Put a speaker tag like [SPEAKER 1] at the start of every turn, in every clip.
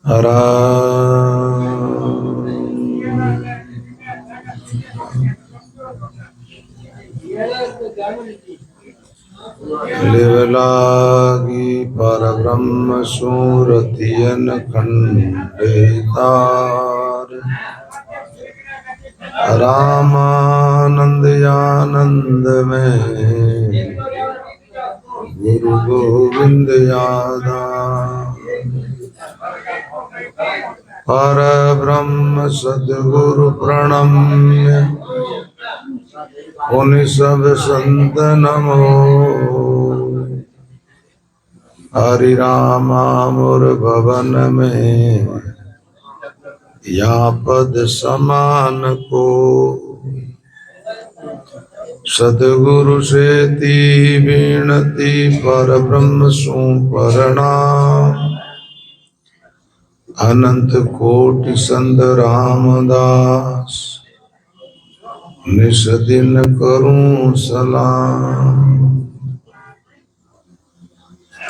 [SPEAKER 1] हरा लिवलागी पर ब्रह्म सूरतियन खंडेतार रामानंद आनंद में गुरु गोविंद यादा पर ब्रह्म सद्गुरु प्रणम्य उन सब संत नमो हरि रामा मोर भवन में या पद समान को सद्गुरु से ती विनती पर ब्रह्म सु प्रणाम अनंत कोटि संत रामदास निस दिन करूं सलाम।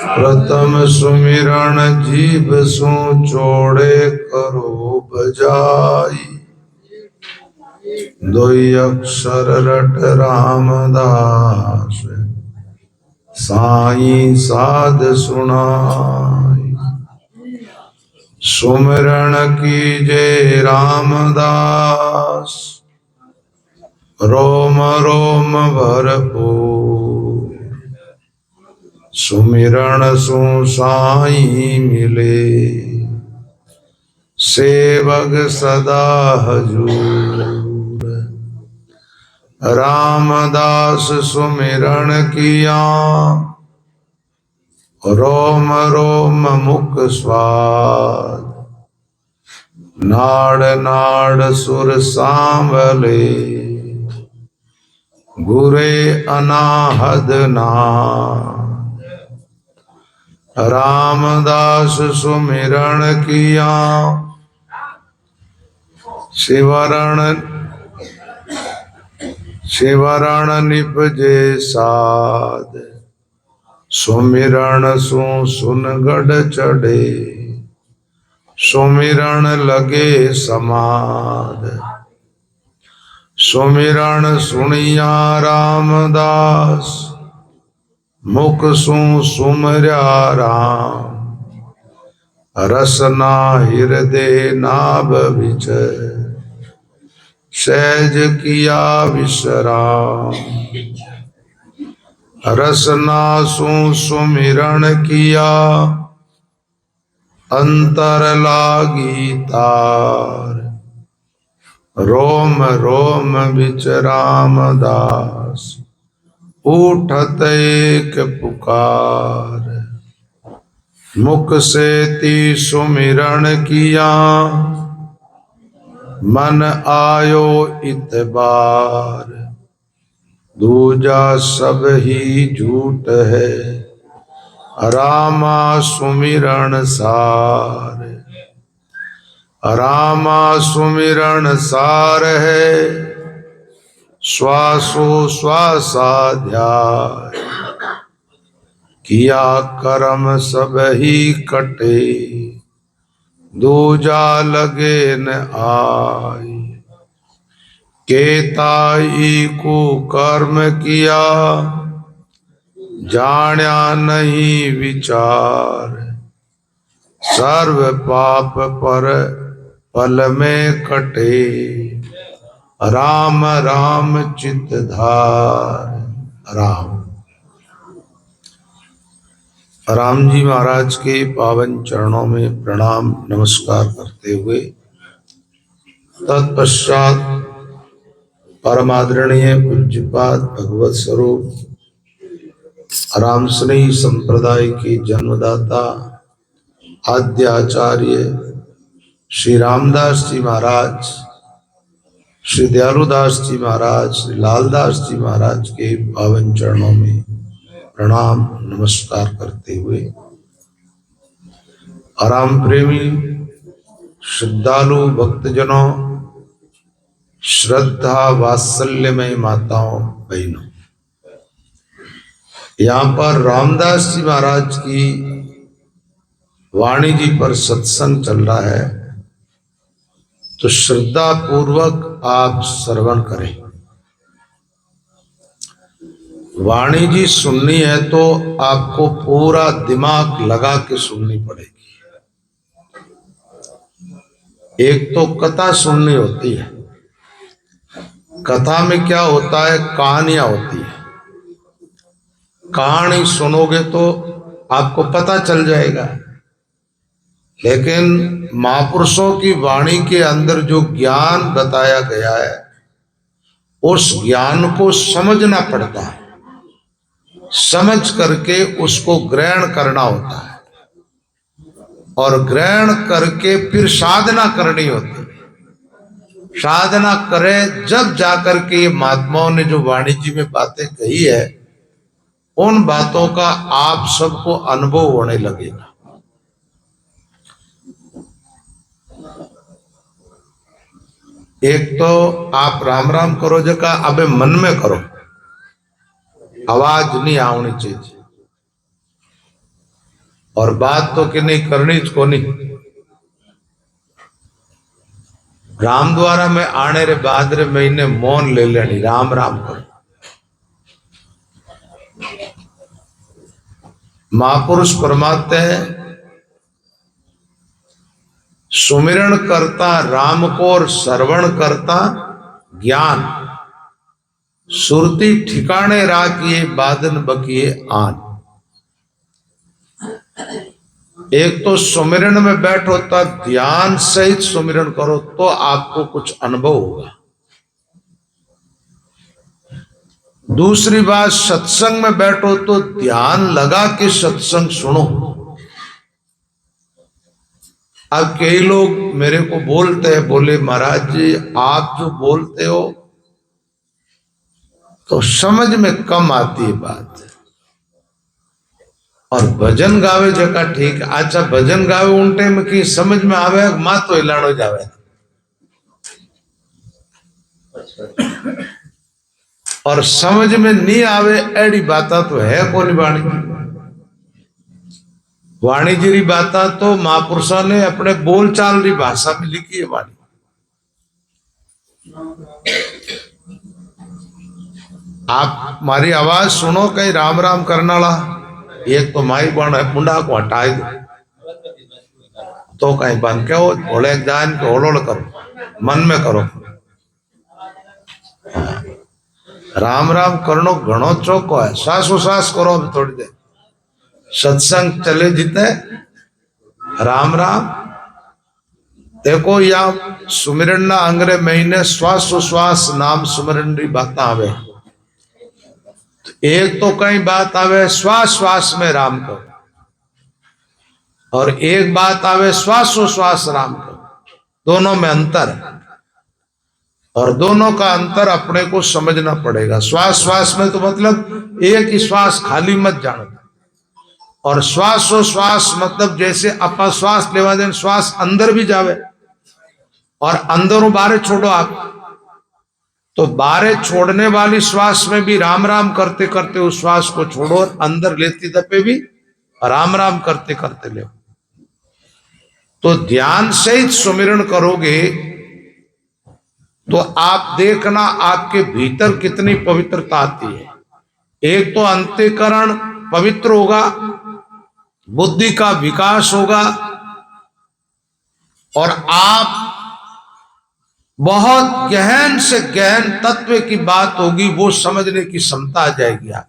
[SPEAKER 1] प्रथम सुमिरन जीव सु छोड़े करो बजाई दोई अक्षर रट रामदास साई साध सुनाई। सुमिरन कीजे रामदास रोम रोम भरपूर सुमिरन सु साई मिले सेवक सदा हजूर। रामदास सुमिरन किया रोम रोम मुख स्वाद नाड़ नाड़ सुर सांवले गुरे अनाहद नाद। रामदास सुमिरन किया शिवरण निपजे साध सुमिरन सु सुन गढ़ चढ़े सुमिरन लगे समाद। सुमिरन सुनिया रामदास मुख सु सुमर्या राम रसना हृदय नाभ विच सहज किया विश्राम। रसना सु सुमिरन किया अंतर लागी तार रोम रोम बिच रामदास उठत एक पुकार। मुख से ती सुमिरन किया मन आयो इतबार। दूजा सब ही झूठ है रामा सुमिरन सार। रामा सुमिरन सार है श्वासो श्वासाध्याय। किया कर्म सब ही कटे दूजा लगे न आय। केताई को कर्म किया जान्या नहीं विचार। सर्व पाप पर पल में कटे राम राम चित धार। राम जी महाराज के पावन चरणों में प्रणाम नमस्कार करते हुए तत्पश्चात परमादरणीय पूज्यपाद भगवत स्वरूप राम स्नेही संप्रदाय के जन्मदाता आद्य आचार्य श्री रामदास जी महाराज, श्री दयालुदास जी महाराज, श्री लालदास जी महाराज के पावन चरणों में प्रणाम नमस्कार करते हुए राम प्रेमी श्रद्धालु भक्तजनों, श्रद्धा वात्सल्यमय माताओं बहनों, यहाँ पर रामदास जी महाराज की वाणी जी पर सत्संग चल रहा है, तो श्रद्धा पूर्वक आप श्रवण करें। वाणी जी सुननी है तो आपको पूरा दिमाग लगा के सुननी पड़ेगी। एक तो कथा सुननी होती है। कथा में क्या होता है, कहानियां होती है। कहानी सुनोगे तो आपको पता चल जाएगा, लेकिन महापुरुषों की वाणी के अंदर जो ज्ञान बताया गया है, उस ज्ञान को समझना पड़ता है। समझ करके उसको ग्रहण करना होता है, और ग्रहण करके फिर साधना करनी होती है। साधना करे जब जाकर के महात्माओं ने जो वाणी जी में बातें कही है, उन बातों का आप सबको अनुभव होने लगेगा। एक तो आप राम राम करो जगह अबे मन में करो, आवाज नहीं आनी चाहिए। और बात तो कि नहीं करनी को नहीं। राम द्वारा में आने रे बाद रे महीने मौन ले लेनी, राम राम करो। महापुरुष फरमाते हैं, सुमिरण करता राम को और श्रवण करता ज्ञान, सुरती ठिकाने राखिए बादन बकिए आन। एक तो सुमिरण में बैठो तब ध्यान सहित सुमिरण करो तो आपको कुछ अनुभव होगा। दूसरी बात, सत्संग में बैठो तो ध्यान लगा के सत्संग सुनो। अब कई लोग मेरे को बोलते हैं, बोले महाराज जी आप जो बोलते हो तो समझ में कम आती है बात, और भजन गावे जगह ठीक। अच्छा भजन गावे उन टाइम की समझ में आवे, माँ तो हिलानो जावे, और समझ में नहीं आवे एडी बाता तो है कौन। वाणी जी री बाता तो महापुरुषों ने अपने बोलचाल री भाषा में लिखी है वाणी। आप हमारी आवाज सुनो, कहीं राम राम करने वाला एक तो माई बन मुंडा को हटाई दो, तो कहीं बन के हो भोले जान के होलोड़ करो, मन में करो। राम राम करनो घणो चौको है, श्वासोश्वास करो। अभी थोड़ी देर सत्संग चले जीते राम राम। देखो या सुमिरन ना अंग्रे महीने श्वासोश्वास नाम सुमिरन री बात आवे। एक तो कई बात आवे श्वास श्वास में राम को, और एक बात आवे श्वासोश्वास राम को। दोनों में अंतर है, और दोनों का अंतर अपने को समझना पड़ेगा। श्वास श्वास में तो मतलब एक ही श्वास खाली मत जानो, और श्वासोश्वास मतलब जैसे अपा श्वास लेवा दें, श्वास अंदर भी जावे और अंदरों बाहर छोड़ो आप, तो बाहर छोड़ने वाली श्वास में भी राम राम करते करते उस श्वास को छोड़ो, और अंदर लेती दफे भी राम राम करते करते ले। तो ध्यान सहित सुमिरन करोगे तो आप देखना आपके भीतर कितनी पवित्रता आती है। एक तो अंतःकरण पवित्र होगा, बुद्धि का विकास होगा, और आप बहुत गहन से गहन तत्व की बात होगी वो समझने की क्षमता आ जाएगी। आप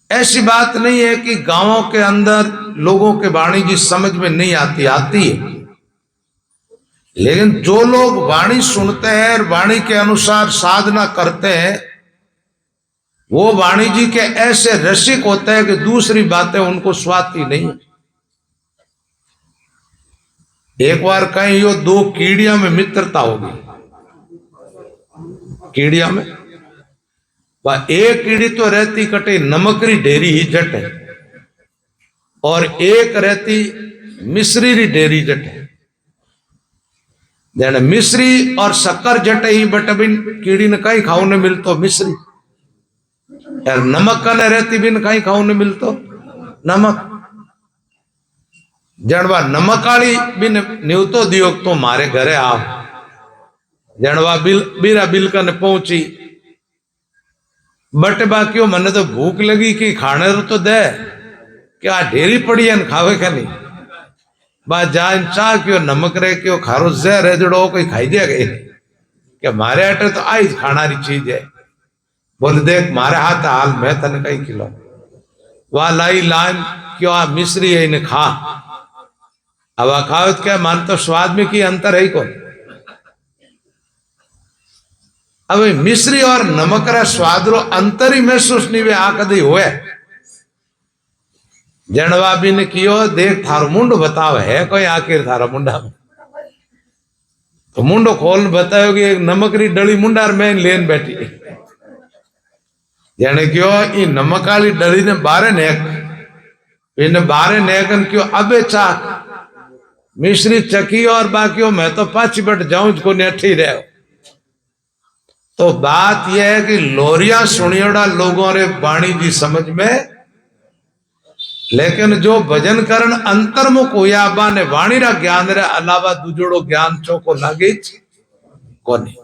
[SPEAKER 1] ऐसी बात नहीं है कि गांवों के अंदर लोगों के वाणी जी समझ में नहीं आती, आती है। लेकिन जो लोग वाणी सुनते हैं और वाणी के अनुसार साधना करते हैं, वो वाणी जी के ऐसे रसिक होते हैं कि दूसरी बातें उनको स्वाती नहीं। एक बार कहीं यो दो कीड़िया में मित्रता होगी, कीड़िया में वह एक कीड़ी तो रहती कटे नमकरी ढेरी ही जट है, और एक रहती मिश्री री ढेरी जट है। मिश्री और शक्कर जट ही बट बिन कीड़ी ने कहीं खाऊ ने मिलतो मिश्री, यार नमक ने रहती बिन कहीं खाऊ ने मिलतो नमक। जणवा नमकाली बिन न्यूतो दियो तो मारे घरे आओ। जणवा बीरा बिलका ने पहुंची बट बाकी मने तो भूख लगी कि खाने तो दे क्या ढेरी पड़ी है खावे का नहीं बा जान चाह क्यों नमक रहे क्यों खारो जहर है जड़ो कोई खाई दिया गई क्या मारे अटे तो आई खाना री चीज है। बोले देख मारे हाथ हाल मैं तन कहीं खिलो वह लाई लाइन क्यों आ मिश्री है इन्हें खा अब खाओ क्या मान तो स्वाद में की अंतर है कौन। अब मिश्री और नमक रा स्वाद रो अंतर ही महसूस नहीं वे आ कदी हुए। जणवा भी ने कियो देख थारो मुंड बताओ है कोई आखिर थारा मुंडा में तो मुंडो खोल बताओ कि एक नमक री डली मुंडार में लेन बैठी यानी क्यों ये नमक वाली डली ने बारे नेक इन्हें बारे नेकन क्यों अबे चाक मिश्री चकी और बाकी मैं तो पाची बट जाऊं को नेठी रहे। तो बात यह है कि लोरिया सुनियोड़ा लोगों रे वाणी जी समझ में लेकिन जो भजन करण अंतर्मुख हुआ बा ने वाणी रा ज्ञान रे अलावा दूजोड़ो ज्ञान चौको लागे कोनी।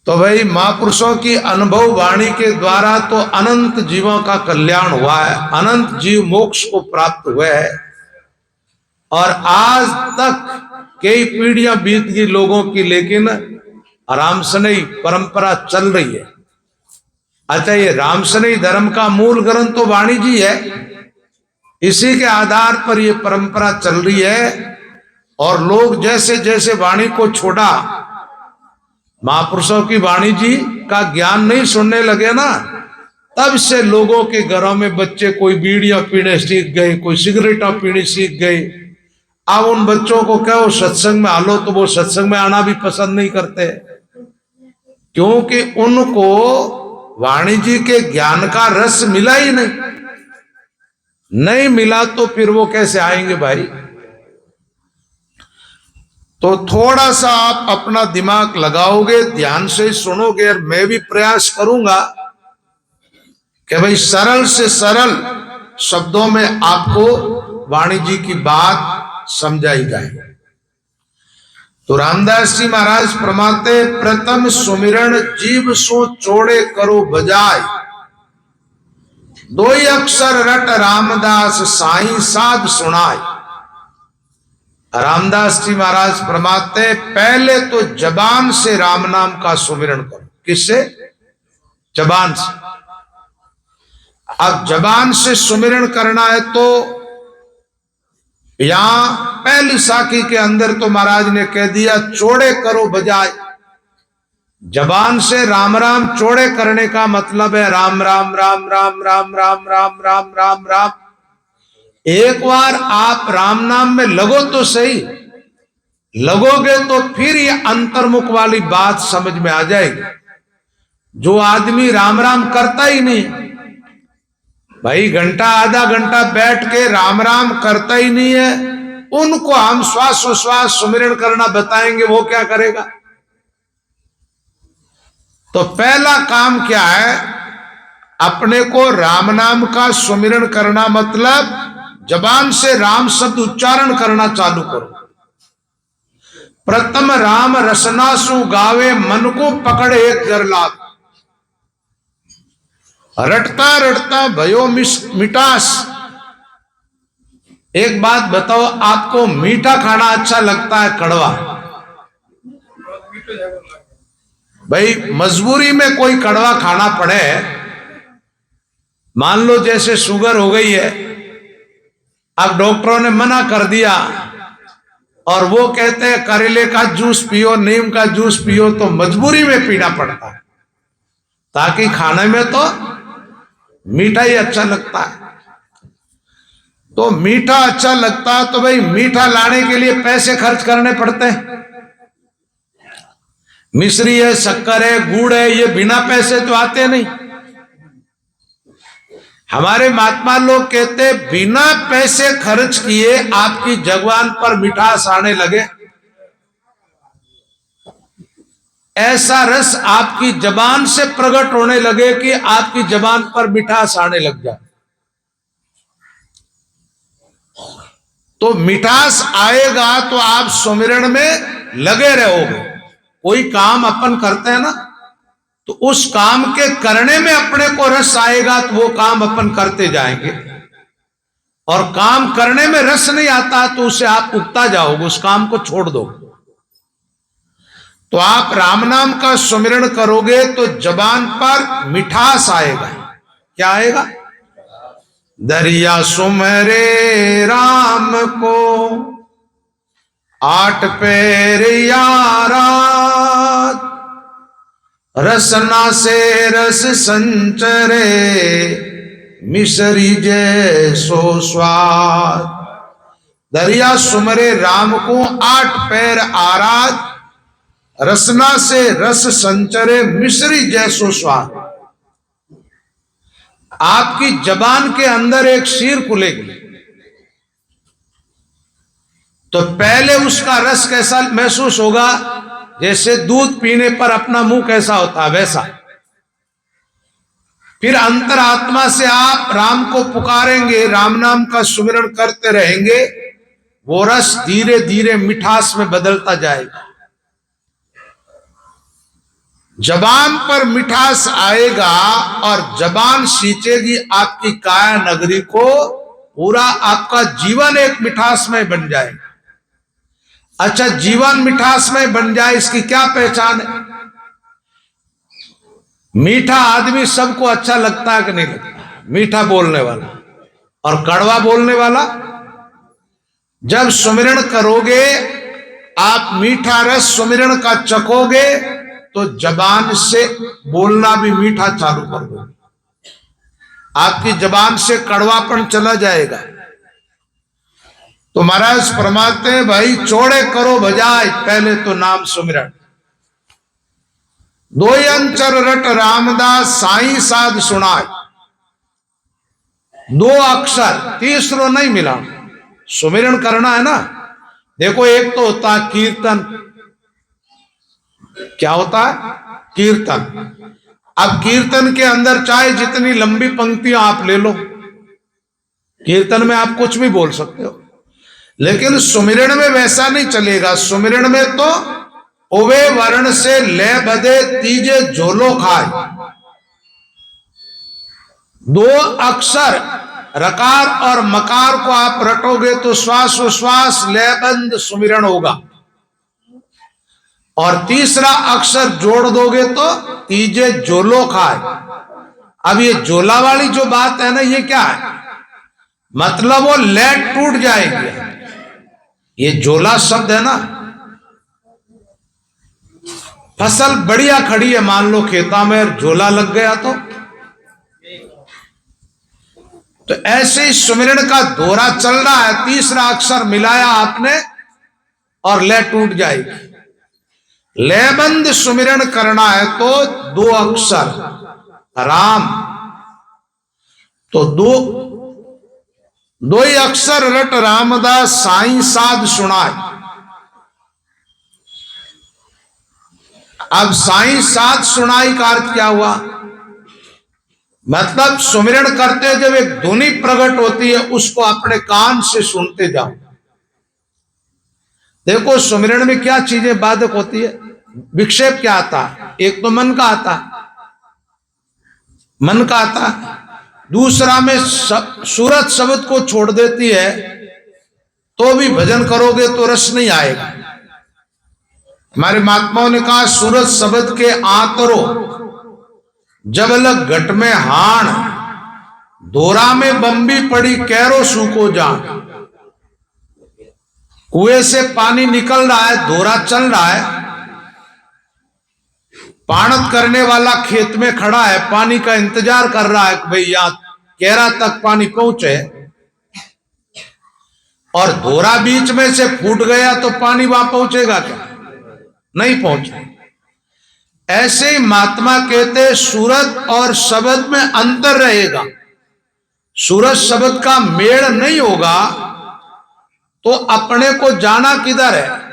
[SPEAKER 1] तो भाई महापुरुषों की अनुभव वाणी के द्वारा तो अनंत जीवों का कल्याण हुआ है, अनंत जीव मोक्ष को प्राप्त हुए हैं और आज तक कई पीढ़ियां बीत गई लोगों की लेकिन रामसनई परंपरा चल रही है। अच्छा ये रामसनई धर्म का मूल ग्रंथ तो वाणी जी है, इसी के आधार पर ये परंपरा चल रही है और लोग जैसे जैसे वाणी को छोड़ा महापुरुषों की वाणी जी का ज्ञान नहीं सुनने लगे ना तब से लोगों के घरों में बच्चे कोई बीड़ियां पीने सीख गए कोई सिगरेटा पीनी सीख गए। अब उन बच्चों को कहो सत्संग में आलो तो वो सत्संग में आना भी पसंद नहीं करते क्योंकि उनको वाणी जी के ज्ञान का रस मिला ही नहीं मिला तो फिर वो कैसे आएंगे भाई। तो थोड़ा सा आप अपना दिमाग लगाओगे ध्यान से सुनोगे और मैं भी प्रयास करूंगा कि भाई सरल से सरल शब्दों में आपको वाणी जी की बात समझाई जाए। तो रामदास जी महाराज फरमाते प्रथम सुमिरण जीव सो चोड़े करो बजाय दो ही अक्षर रट रामदास साईं साध सुनाए। रामदास जी महाराज फरमाते पहले तो जबान से राम नाम का सुमिरण करो। किससे? जबान से। अब जबान से सुमिरण करना है तो यहां पहली साखी के अंदर तो महाराज ने कह दिया चौड़े करो बजाय। जबान से राम राम चौड़े करने का मतलब है राम राम राम राम राम राम राम राम राम राम। एक बार आप राम नाम में लगो तो सही, लगोगे तो फिर ये अंतर्मुख वाली बात समझ में आ जाएगी। जो आदमी राम राम करता ही नहीं भाई, घंटा आधा घंटा बैठ के राम राम करता ही नहीं है, उनको हम श्वासोश्वास सुमिरण करना बताएंगे वो क्या करेगा। तो पहला काम क्या है, अपने को राम नाम का सुमिरण करना मतलब जबान से राम शब्द उच्चारण करना चालू करो। प्रथम राम रसना सु गावे मन को पकड़ एक जर लाभ। रटता रटता भयो मिठास। एक बात बताओ, आपको मीठा खाना अच्छा लगता है कड़वा? भाई मजबूरी में कोई कड़वा खाना पड़े, मान लो जैसे शुगर हो गई है, अब डॉक्टरों ने मना कर दिया और वो कहते हैं करेले का जूस पियो, नीम का जूस पियो, तो मजबूरी में पीना पड़ता है ताकि खाने में तो मीठा ही अच्छा लगता है। तो मीठा अच्छा लगता है तो भाई मीठा लाने के लिए पैसे खर्च करने पड़ते हैं। मिश्री है, शक्कर है, गुड़ है, ये बिना पैसे तो आते नहीं। हमारे महात्मा लोग कहते बिना पैसे खर्च किए आपकी जबान पर मिठास आने लगे, ऐसा रस आपकी जबान से प्रकट होने लगे कि आपकी जबान पर मिठास आने लग जाए। तो मिठास आएगा तो आप सुमिरन में लगे रहोगे। कोई काम अपन करते हैं ना, तो उस काम के करने में अपने को रस आएगा तो वो काम अपन करते जाएंगे, और काम करने में रस नहीं आता तो उसे आप उगता जाओगे, उस काम को छोड़ दो। तो आप राम नाम का सुमिरन करोगे तो जबान पर मिठास आएगा। क्या आएगा? दरिया सुमरे राम को 8 पैर यारा, रसना से रस संचरे, मिश्री जैसो स्वाद। दरिया सुमरे राम को 8 पैर आराध, रसना से रस संचरे, मिश्री जैसो स्वाद। आपकी जबान के अंदर एक शीर खुलेगी तो पहले उसका रस कैसा महसूस होगा? जैसे दूध पीने पर अपना मुंह कैसा होता है वैसा। फिर अंतरात्मा से आप राम को पुकारेंगे, राम नाम का सुमिरन करते रहेंगे, वो रस धीरे धीरे मिठास में बदलता जाएगा। जबान पर मिठास आएगा और जबान सींचेगी आपकी काया नगरी को। पूरा आपका जीवन एक मिठास में बन जाएगा। अच्छा, जीवन मिठास में बन जाए, इसकी क्या पहचान है? मीठा आदमी सबको अच्छा लगता है कि नहीं लगता? मीठा बोलने वाला और कड़वा बोलने वाला। जब सुमिरन करोगे आप, मीठा रस सुमिरन का चखोगे तो जबान से बोलना भी मीठा चालू कर दो। आपकी जबान से कड़वापन चला जाएगा। तो महाराज फरमाते हैं, भाई चौड़े करो बजाय, पहले तो नाम सुमिरन। 2 अंचर रट रामदास साई साध सुनाय। 2 अक्षर, तीसरो नहीं मिला। सुमिरन करना है ना। देखो, एक तो होता है कीर्तन। क्या होता है? कीर्तन। अब कीर्तन के अंदर चाहे जितनी लंबी पंक्तियां आप ले लो, कीर्तन में आप कुछ भी बोल सकते हो, लेकिन सुमिरन में वैसा नहीं चलेगा। सुमिरन में तो ओवे वर्ण से ले बदे तीजे झोलो खाए। 2 अक्षर रकार और मकार को आप रटोगे तो श्वास लयबंद सुमिरन होगा, और तीसरा अक्षर जोड़ दोगे तो तीजे जोलो खाए। अब ये जोला वाली जो बात है ना, ये क्या है? मतलब वो लेट टूट जाएगी। ये जोला शब्द है ना, फसल बढ़िया खड़ी है, मान लो खेता में झोला लग गया तो ऐसे ही सुमिरन का दौरा चल रहा है, तीसरा अक्षर मिलाया आपने और ले टूट जाएगी। लेबंद सुमिरन करना है तो 2 अक्षर राम, तो 2 ही अक्षर रट रामदास साई साध सुनाय। अब साई साध सुनाई का अर्थ क्या हुआ? मतलब सुमिरन करते जब एक ध्वनि प्रकट होती है, उसको अपने कान से सुनते जाओ। देखो, सुमिरन में क्या चीजें बाधक होती है? विक्षेप क्या आता है? एक तो मन का आता, दूसरा में सूरत शब्द को छोड़ देती है, तो भी भजन करोगे तो रस नहीं आएगा। हमारे महात्माओं ने कहा, सूरत शब्द के आतरो जब लग घट में हाण, दोरा में बम्बी पड़ी कैरो सूको जान। कुएं से पानी निकल रहा है, दोरा चल रहा है, पाणत करने वाला खेत में खड़ा है, पानी का इंतजार कर रहा है कि भाई यहां कैरा तक पानी पहुंचे, और दोरा बीच में से फूट गया तो पानी वहां पहुंचेगा क्या? नहीं पहुंचे। ऐसे ही महात्मा कहते सूरत और शब्द में अंतर रहेगा। सूरत शब्द का मेल नहीं होगा तो अपने को जाना किधर है?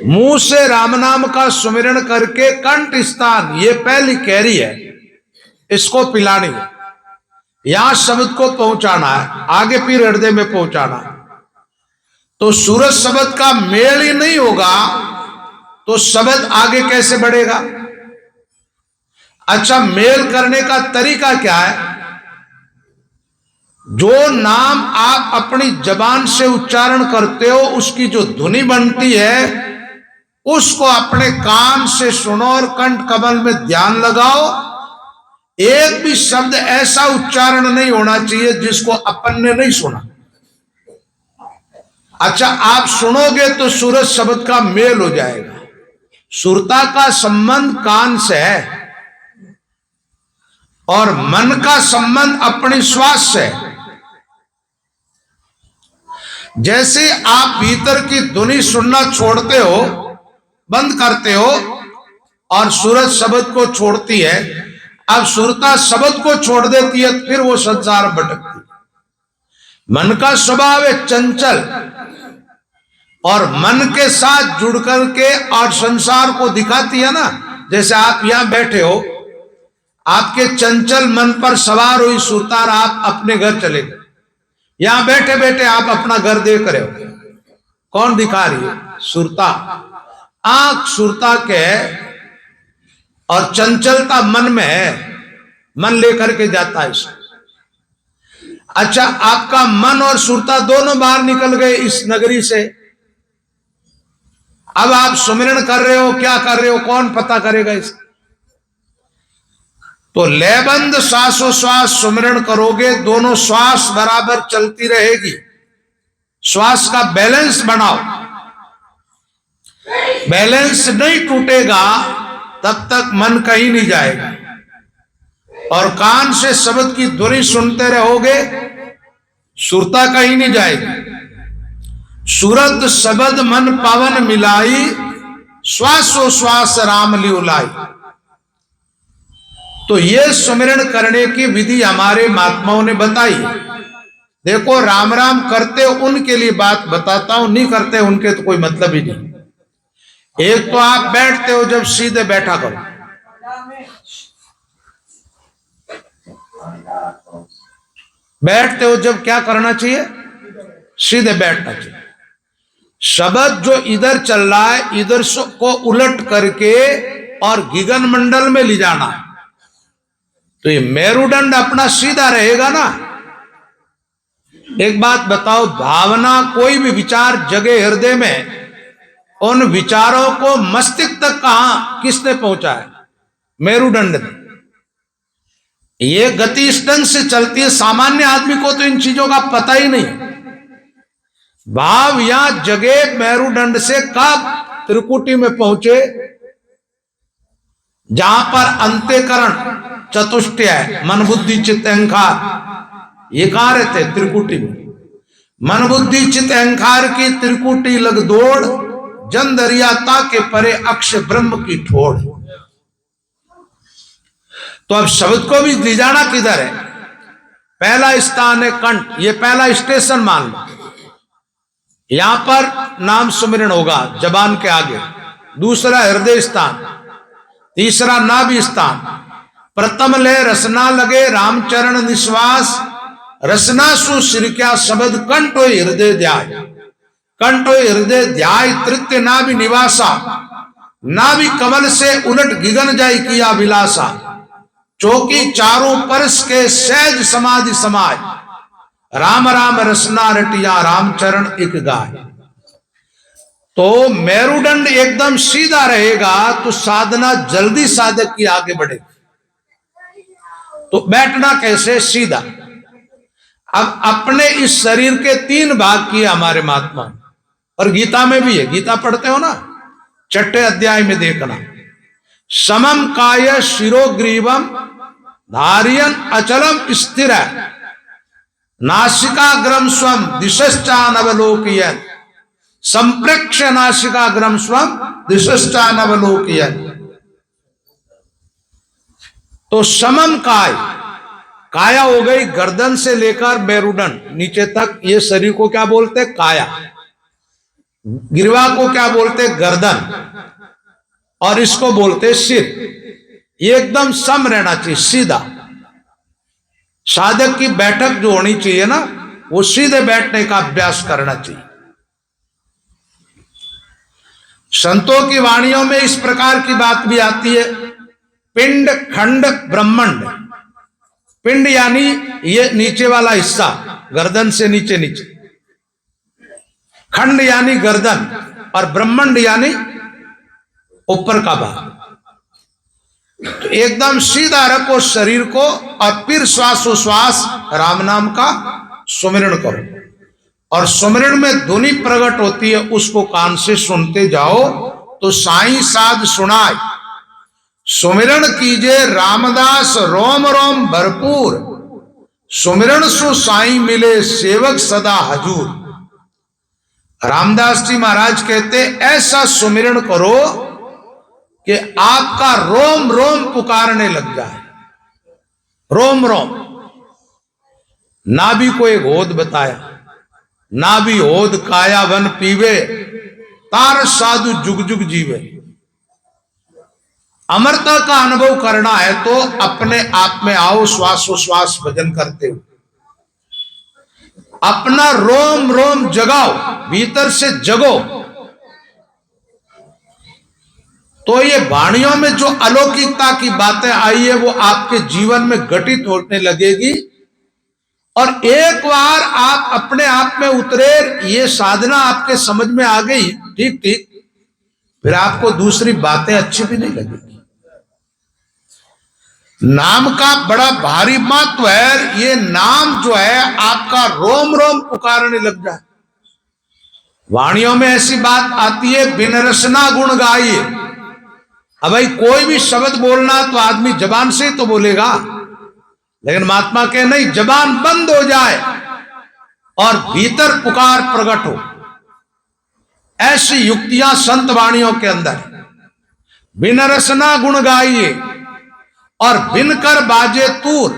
[SPEAKER 1] मुंह से राम नाम का सुमिरन करके कंठ स्थान, ये पहली कैरी है, इसको पिलानी है। यहां शब्द को पहुंचाना है, आगे फिर हृदय में पहुंचाना है। तो सूरज शब्द का मेल ही नहीं होगा तो शब्द आगे कैसे बढ़ेगा? अच्छा, मेल करने का तरीका क्या है? जो नाम आप अपनी जबान से उच्चारण करते हो उसकी जो ध्वनि बनती है उसको अपने कान से सुनो और कंठ कमल में ध्यान लगाओ। एक भी शब्द ऐसा उच्चारण नहीं होना चाहिए जिसको अपन ने नहीं सुना। अच्छा, आप सुनोगे तो सूरज शब्द का मेल हो जाएगा। सुरता का संबंध कान से है और मन का संबंध अपने श्वास से है। जैसे आप भीतर की ध्वनि सुनना छोड़ते हो, बंद करते हो और सूरज शब्द को छोड़ती है, अब सुरता शब्द को छोड़ देती है, फिर वो संसार भटकती। मन का स्वभाव है चंचल और मन के साथ जुड़ करके और संसार को दिखाती है ना। जैसे आप यहां बैठे हो, आपके चंचल मन पर सवार हुई सुरता, आप अपने घर चले गए। यहां बैठे बैठे आप अपना घर देख रहे हो, कौन दिखा रही है? सुरता। आंख सुरता के और चंचलता मन में है, मन लेकर के जाता है इसको। अच्छा, आपका मन और सुरता दोनों बाहर निकल गए इस नगरी से। अब आप सुमिरन कर रहे हो, क्या कर रहे हो, कौन पता करेगा इसका? तो लयबंद श्वासोश्वास सुमिरन करोगे, दोनों श्वास बराबर चलती रहेगी। श्वास का बैलेंस बनाओ। बैलेंस नहीं टूटेगा तब तक मन कहीं नहीं जाएगा। और कान से शब्द की ध्वनि सुनते रहोगे, सुरता कहीं नहीं जाएगी। सूरत शब्द मन पावन मिलाई, श्वासोश्वास राम लिउलाई। तो ये सुमिरन करने की विधि हमारे महात्माओं ने बताई। देखो, राम राम करते उनके लिए बात बताता हूं, नहीं करते उनके तो कोई मतलब ही नहीं। एक तो आप बैठते हो, जब सीधे बैठा करो। बैठते हो जब क्या करना चाहिए? सीधे बैठना चाहिए। शब्द जो इधर चल रहा है, इधर को उलट करके और गगन मंडल में ले जाना है, तो ये मेरुदंड अपना सीधा रहेगा ना। एक बात बताओ, भावना कोई भी विचार जगे हृदय में, उन विचारों को मस्तिष्क तक कहां किसने पहुंचा है? मेरुदंड ने। ये गति इस ढंग से चलती है, सामान्य आदमी को तो इन चीजों का पता ही नहीं। भाव यहां जगे मेरुदंड से कब त्रिकुटी में पहुंचे, जहां पर अंतःकरण चतुष्टय है, मन बुद्धि चित्त अहंकार, ये कहां रहते? त्रिकुटी में। मन बुद्धि चित्त अहंकार की त्रिकुटी लग दौड़, जन दरियाता के परे अक्ष ब्रह्म की ठोड़। तो अब शब्द को भी ले जाना किधर है? पहला स्थान है कंठ, ये पहला स्टेशन मान लो। यहां पर नाम सुमिरन होगा जबान के आगे। दूसरा हृदय स्थान, तीसरा नाभि स्थान। प्रथम ले रसना लगे रामचरण निश्वास, रसना सु श्री क्या शब्द कंठो हृदय ध्याय। कंठो हृदय ध्याय तृतीय नाभि निवासा, नाभि कमल से उलट गगन जाय किया विलासा। चौकी चारों परस के सहज समाधि समाय, राम राम रसना रटिया रामचरण एक गाय। तो मेरुदंड एकदम सीधा रहेगा तो साधना जल्दी साधक की आगे बढ़ेगी। तो बैठना कैसे? सीधा। अब अपने इस शरीर के 3 भाग किए हमारे महात्मा, और गीता में भी है, गीता पढ़ते हो ना, 6ठे अध्याय में देखना। समम काय शिरोग्रीवम धारियन अचलम स्थिर, नासिकाग्रम स्वम दिशश्चानवलोकयन्, संप्रेक्ष नासिकाग्रम स्वम दिशश्चानवलोकयन्। तो समम काय, काया हो गई गर्दन से लेकर मेरुदंड नीचे तक, ये शरीर को क्या बोलते? काया। गिरवा को क्या बोलते? गर्दन। और इसको बोलते सिर। ये एकदम सम रहना चाहिए, सीधा। साधक की बैठक जो होनी चाहिए ना, वो सीधे बैठने का अभ्यास करना चाहिए। संतों की वाणियों में इस प्रकार की बात भी आती है, पिंड खंड ब्रह्मांड। पिंड यानी ये नीचे वाला हिस्सा, गर्दन से नीचे नीचे, खंड यानी गर्दन, और ब्रह्मांड यानी ऊपर का भाग। तो एकदम सीधा रखो शरीर को और फिर श्वासोश्वास राम नाम का सुमिरण करो, और सुमिरण में ध्वनि प्रकट होती है, उसको कान से सुनते जाओ तो साईं साध सुनाए। सुमिरण कीजिए रामदास रोम रोम भरपूर, सुमिरण सु साईं मिले सेवक सदा हजूर। रामदास जी महाराज कहते ऐसा सुमिरण करो कि आपका रोम रोम पुकारने लग जाए। रोम रोम। नाभि को एक होद बताया, नाभि होद काया वन पीवे, तार साधु जुग जुग जीवे। अमरता का अनुभव करना है तो अपने आप में आओ, श्वासोश्वास भजन करते हुए अपना रोम रोम जगाओ, भीतर से जगो। तो ये वाणियों में जो अलौकिकता की बातें आई है वो आपके जीवन में घटित होने लगेगी, और एक बार आप अपने आप में उतरे, ये साधना आपके समझ में आ गई, ठीक ठीक, फिर आपको दूसरी बातें अच्छी भी नहीं लगेगी। नाम का बड़ा भारी महत्व है। ये नाम जो है आपका रोम रोम पुकारने लग जाए। वाणियों में ऐसी बात आती है, बिन रसना गुण गाइए। अब भाई कोई भी शब्द बोलना तो आदमी जबान से तो बोलेगा, लेकिन महात्मा के नहीं, जबान बंद हो जाए और भीतर पुकार प्रकट हो। ऐसी युक्तियां संत वाणियों के अंदर। बिन रसना गुण गाइए और बिनकर बाजे तूर।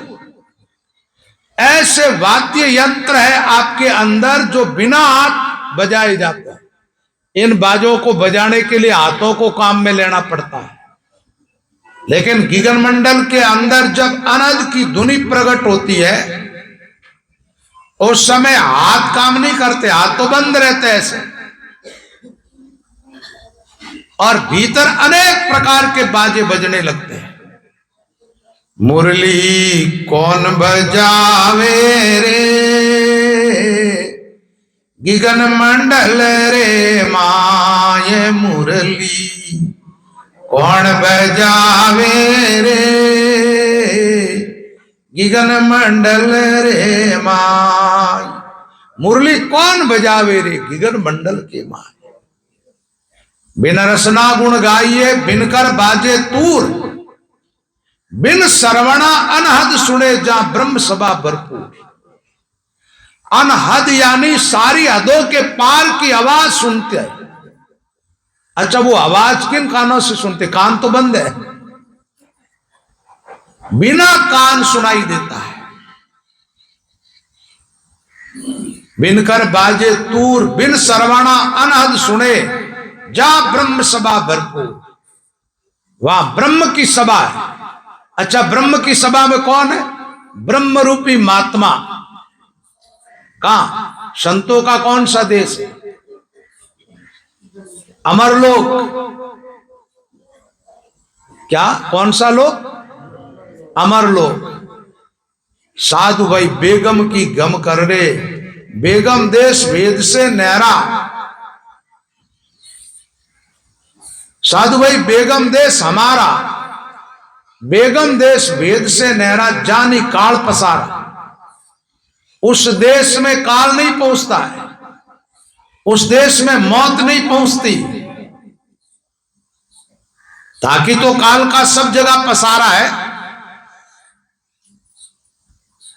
[SPEAKER 1] ऐसे वाद्य यंत्र है आपके अंदर जो बिना हाथ बजाए जाते हैं। इन बाजों को बजाने के लिए हाथों को काम में लेना पड़ता है, लेकिन गगन मंडल के अंदर जब अनहद की धुनी प्रकट होती है उस समय हाथ काम नहीं करते, हाथ तो बंद रहते ऐसे, और भीतर अनेक प्रकार के बाजे बजने लगते हैं। मुरली कौन बजावे रे, गगन मंडल रे माये मुरली कौन बजावे रे, गगन मंडल रे माय। मुरली कौन बजावे रे, गगन मंडल के माय। बिन रसना गुण गाइए, बिनकर बाजे तूर, बिन श्रवणा अनहद सुने जा ब्रह्म सभा भरपूर। अनहद यानी सारी हदों के पार की आवाज सुनते हैं। अच्छा, वो आवाज किन कानों से सुनते? कान तो बंद है, बिना कान सुनाई देता है। बिनकर बाजे तूर, बिन श्रवणा अनहद सुने जा ब्रह्म सभा भरपूर। वहां ब्रह्म की सभा है। अच्छा, ब्रह्म की सभा में कौन है? ब्रह्म रूपी महात्मा। कहां? संतों का कौन सा देश है? अमरलोक। क्या? कौन सा लोक? अमरलोक। साधु भाई बेगम की गम कर रे, बेगम देश वेद से नहरा। साधु भाई बेगम देश हमारा, बेगम देश वेद से नहरा, जानी काल पसारा। उस देश में काल नहीं पहुंचता है, उस देश में मौत नहीं पहुंचती, ताकि तो काल का सब जगह पसारा है।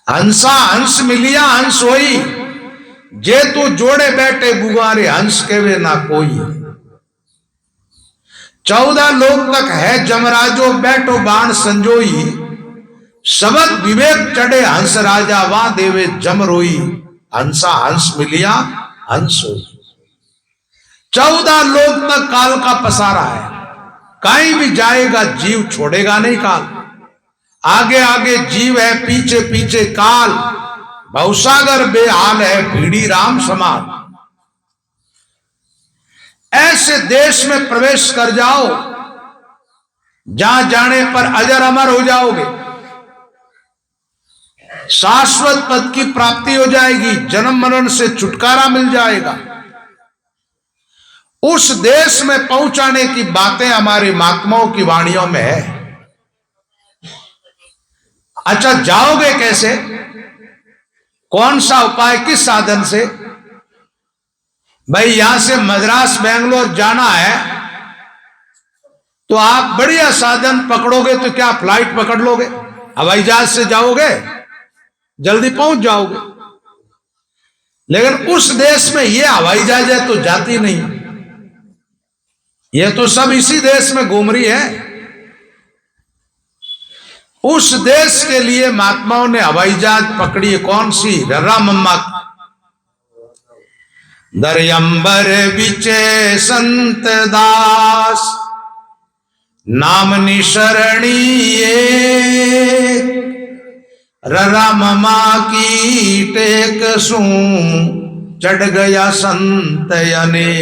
[SPEAKER 1] हंसा हंस मिलिया हंस होई, जे तू जोड़े बैठे बुआरे हंस के वे ना कोई। 14 लोक तक है जमराजो बैठो बाण संजोई, सबद विवेक चढ़े हंस राजा वहां देवे जम रोई। हंसा हंस मिलिया हंस होई। 14 लोक तक काल का पसारा है, कहीं भी जाएगा जीव छोड़ेगा नहीं काल। आगे आगे जीव है, पीछे पीछे काल, भवसागर बेहाल है भीड़ी राम समान। ऐसे देश में प्रवेश कर जाओ जहां जाने पर अजर अमर हो जाओगे, शाश्वत पद की प्राप्ति हो जाएगी, जन्म मरण से छुटकारा मिल जाएगा। उस देश में पहुंचाने की बातें हमारे महात्माओं की वाणियों में है। अच्छा, जाओगे कैसे? कौन सा उपाय, किस साधन से? भाई यहां से मद्रास बेंगलोर जाना है तो आप बढ़िया साधन पकड़ोगे तो क्या फ्लाइट पकड़ लोगे? हवाई जहाज से जाओगे, जल्दी पहुंच जाओगे। लेकिन उस देश में ये हवाई जहाज है तो जाती नहीं, ये तो सब इसी देश में घूम रही है। उस देश के लिए महात्माओं ने हवाई जहाज पकड़ी है। कौन सी? रर्रा मम्मा। दरियंबर बिचे संत दास नाम निशरणीये, रर्रा मम्मा की टेक सू चढ़ गया संत यने।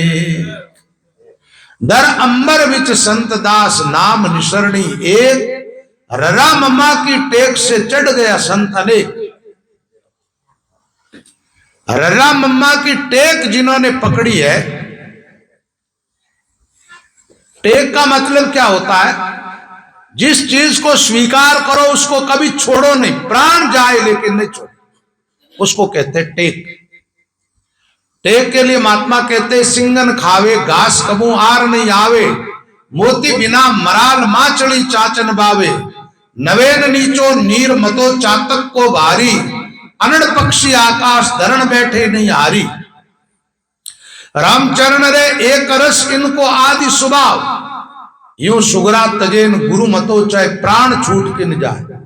[SPEAKER 1] दर अंबर विच संत दास नाम निशरणी एक, रर्रा मम्मा की टेक से चढ़ गया संत अनेक। रर्रा मम्मा की टेक जिन्होंने पकड़ी है, टेक का मतलब क्या होता है? जिस चीज को स्वीकार करो उसको कभी छोड़ो नहीं, प्राण जाए लेकिन नहीं छोड़ो, उसको कहते हैं टेक। टेक के लिए महात्मा कहते सिंगन खावे घास कबू आर नहीं आवे, मोती बिना मराल माचड़ी चाचन बावे, नवेन नीचो नीर मतो चातक को भारी, अनड़ पक्षी आकाश धरण बैठे नहीं हारी। रामचरण रे एक रस इनको आदि स्वभाव, यूं सुगरा तजेन गुरु मतो चाहे प्राण छूट के न जाए।